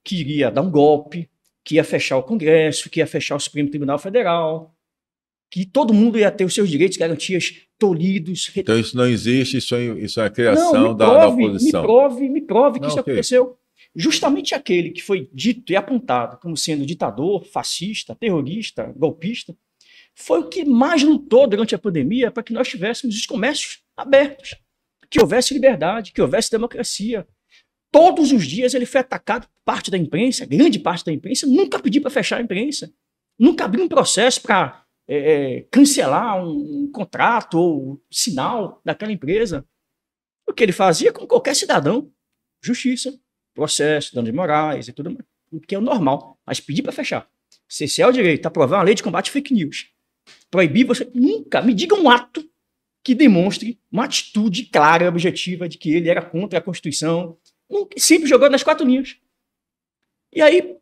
que iria dar um golpe, que ia fechar o Congresso, que ia fechar o Supremo Tribunal Federal, que todo mundo ia ter os seus direitos e garantias tolhidos. Então isso não existe, isso é a criação da oposição. Me prove que isso aconteceu. Justamente aquele que foi dito e apontado como sendo ditador, fascista, terrorista, golpista, foi o que mais lutou durante a pandemia para que nós tivéssemos os comércios abertos, que houvesse liberdade, que houvesse democracia. Todos os dias ele foi atacado por parte da imprensa, grande parte da imprensa, nunca pediu para fechar a imprensa, nunca abriu um processo para cancelar um contrato ou sinal daquela empresa. O que ele fazia com qualquer cidadão, justiça, processo, danos morais e tudo mais, o que é o normal, mas pedir para fechar. Cercear o direito, aprovar uma lei de combate a fake news, proibir você, nunca me diga um ato que demonstre uma atitude clara e objetiva de que ele era contra a Constituição, sempre jogando nas 4 linhas. E aí,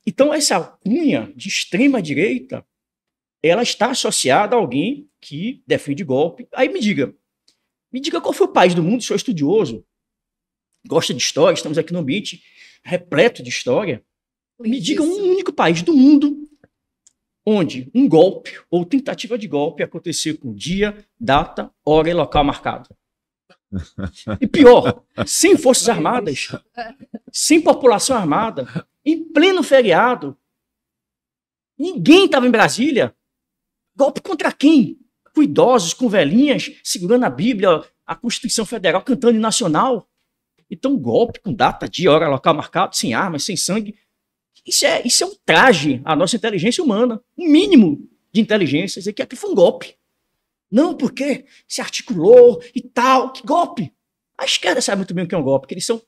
então essa cunha de extrema direita, ela está associada a alguém que defende golpe. Aí me diga, Me diga qual foi o país do mundo, o senhor é estudioso, gosta de história, estamos aqui num ambiente repleto de história. Me diga um único país do mundo onde um golpe ou tentativa de golpe aconteceu com dia, data, hora e local marcado. E pior, sem forças armadas, sem população armada, em pleno feriado, ninguém estava em Brasília. Golpe contra quem? Com idosos, com velhinhas, segurando a Bíblia, a Constituição Federal, cantando em nacional. Então, golpe com data, dia, hora, local marcado, sem armas, sem sangue. Isso é um traje à nossa inteligência humana, um mínimo de inteligência, dizer que aqui foi um golpe. Não, porque se articulou e tal, que golpe. A esquerda sabe muito bem o que é um golpe, porque eles são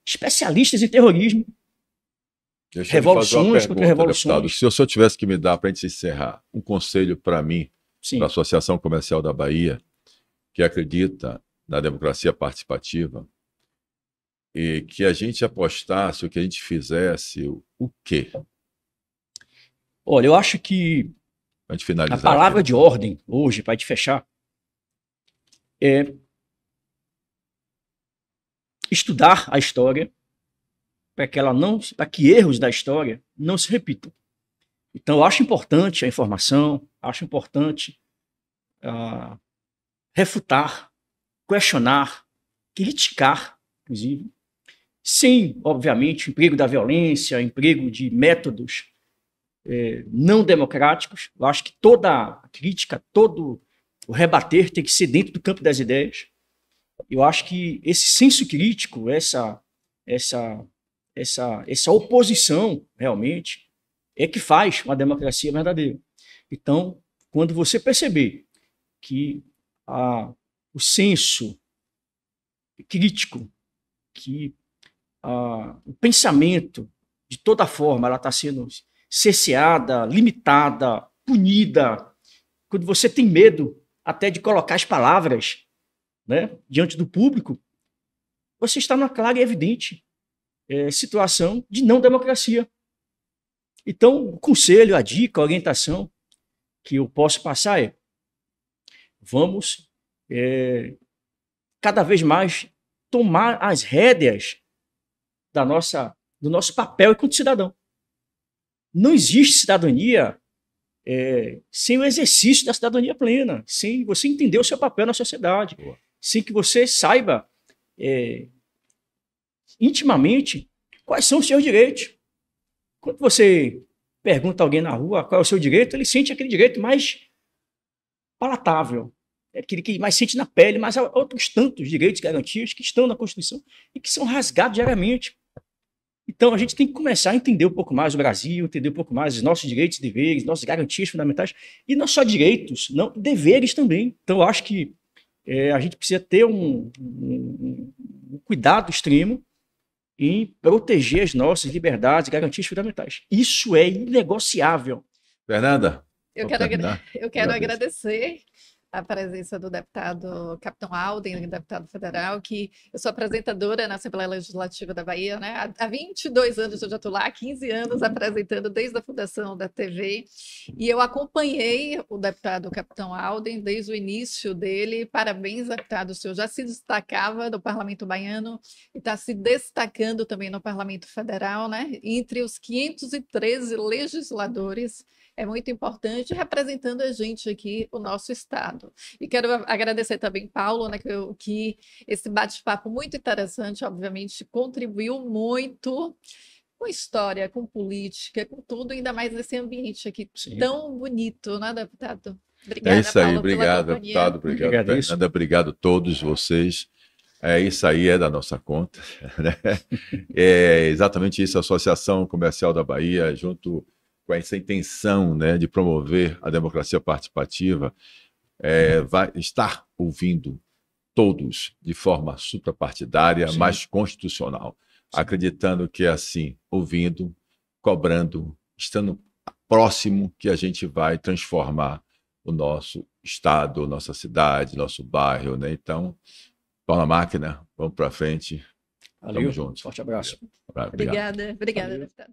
especialistas em terrorismo. Deixa Revoluções contra revoluções. Deputado, se o senhor tivesse que me dar, para a gente encerrar, um conselho para mim, para a Associação Comercial da Bahia, que acredita na democracia participativa, e que a gente apostasse, o que a gente fizesse, o quê? Olha, eu acho que a gente finalizar a palavra de ordem hoje, para te fechar, é estudar a história para que erros da história não se repitam. Então, eu acho importante a informação, acho importante refutar, questionar, criticar, inclusive, sem, obviamente, emprego da violência, emprego de métodos não democráticos. Eu acho que toda a crítica, todo o rebater tem que ser dentro do campo das ideias. Eu acho que esse senso crítico, essa oposição, realmente, é que faz uma democracia verdadeira. Então, quando você perceber que o senso crítico, que o pensamento, de toda forma, ela está sendo cerceada, limitada, punida, quando você tem medo até de colocar as palavras, né, diante do público, você está numa clara e evidente situação de não democracia. Então, o conselho, a dica, a orientação que eu posso passar é: vamos cada vez mais tomar as rédeas do nosso papel enquanto cidadão. Não existe cidadania sem o exercício da cidadania plena, sem você entender o seu papel na sociedade, sem que você saiba intimamente quais são os seus direitos. Quando você pergunta a alguém na rua qual é o seu direito, ele sente aquele direito mais palatável, aquele que mais sente na pele, mas há outros tantos direitos e garantias que estão na Constituição e que são rasgados diariamente. Então, a gente tem que começar a entender um pouco mais o Brasil, entender um pouco mais os nossos direitos e deveres, nossas garantias fundamentais, e não só direitos, não, deveres também. Então, eu acho que a gente precisa ter um cuidado extremo em proteger as nossas liberdades e garantias fundamentais. Isso é inegociável. Fernanda? Eu quero agradecer a presença do deputado Capitão Alden, deputado federal, que eu sou apresentadora na Assembleia Legislativa da Bahia, né? Há 22 anos eu já estou lá, há 15 anos apresentando desde a fundação da TV, e eu acompanhei o deputado Capitão Alden desde o início dele. Parabéns, deputado, o senhor já se destacava no Parlamento baiano e está se destacando também no Parlamento Federal, né? Entre os 513 legisladores. É muito importante, representando a gente aqui, o nosso estado. E quero agradecer também, Paulo, né, que esse bate-papo muito interessante, obviamente, contribuiu muito com história, com política, com tudo, ainda mais nesse ambiente aqui. Sim. Tão bonito, né, deputado? Obrigada, é isso aí, Paulo, obrigado, deputado, obrigado, Fernanda, obrigado a todos vocês. Isso aí é da nossa conta, né? É exatamente isso, a Associação Comercial da Bahia, junto com essa intenção, né, de promover a democracia participativa, vai estar ouvindo todos de forma suprapartidária, sim, mas constitucional, sim, acreditando que é assim, ouvindo, cobrando, estando próximo, que a gente vai transformar o nosso estado, nossa cidade, nosso bairro, né? Então, pau na máquina, vamos para frente. Valeu, tamo juntos. Forte abraço. Obrigada, Valeu. deputado.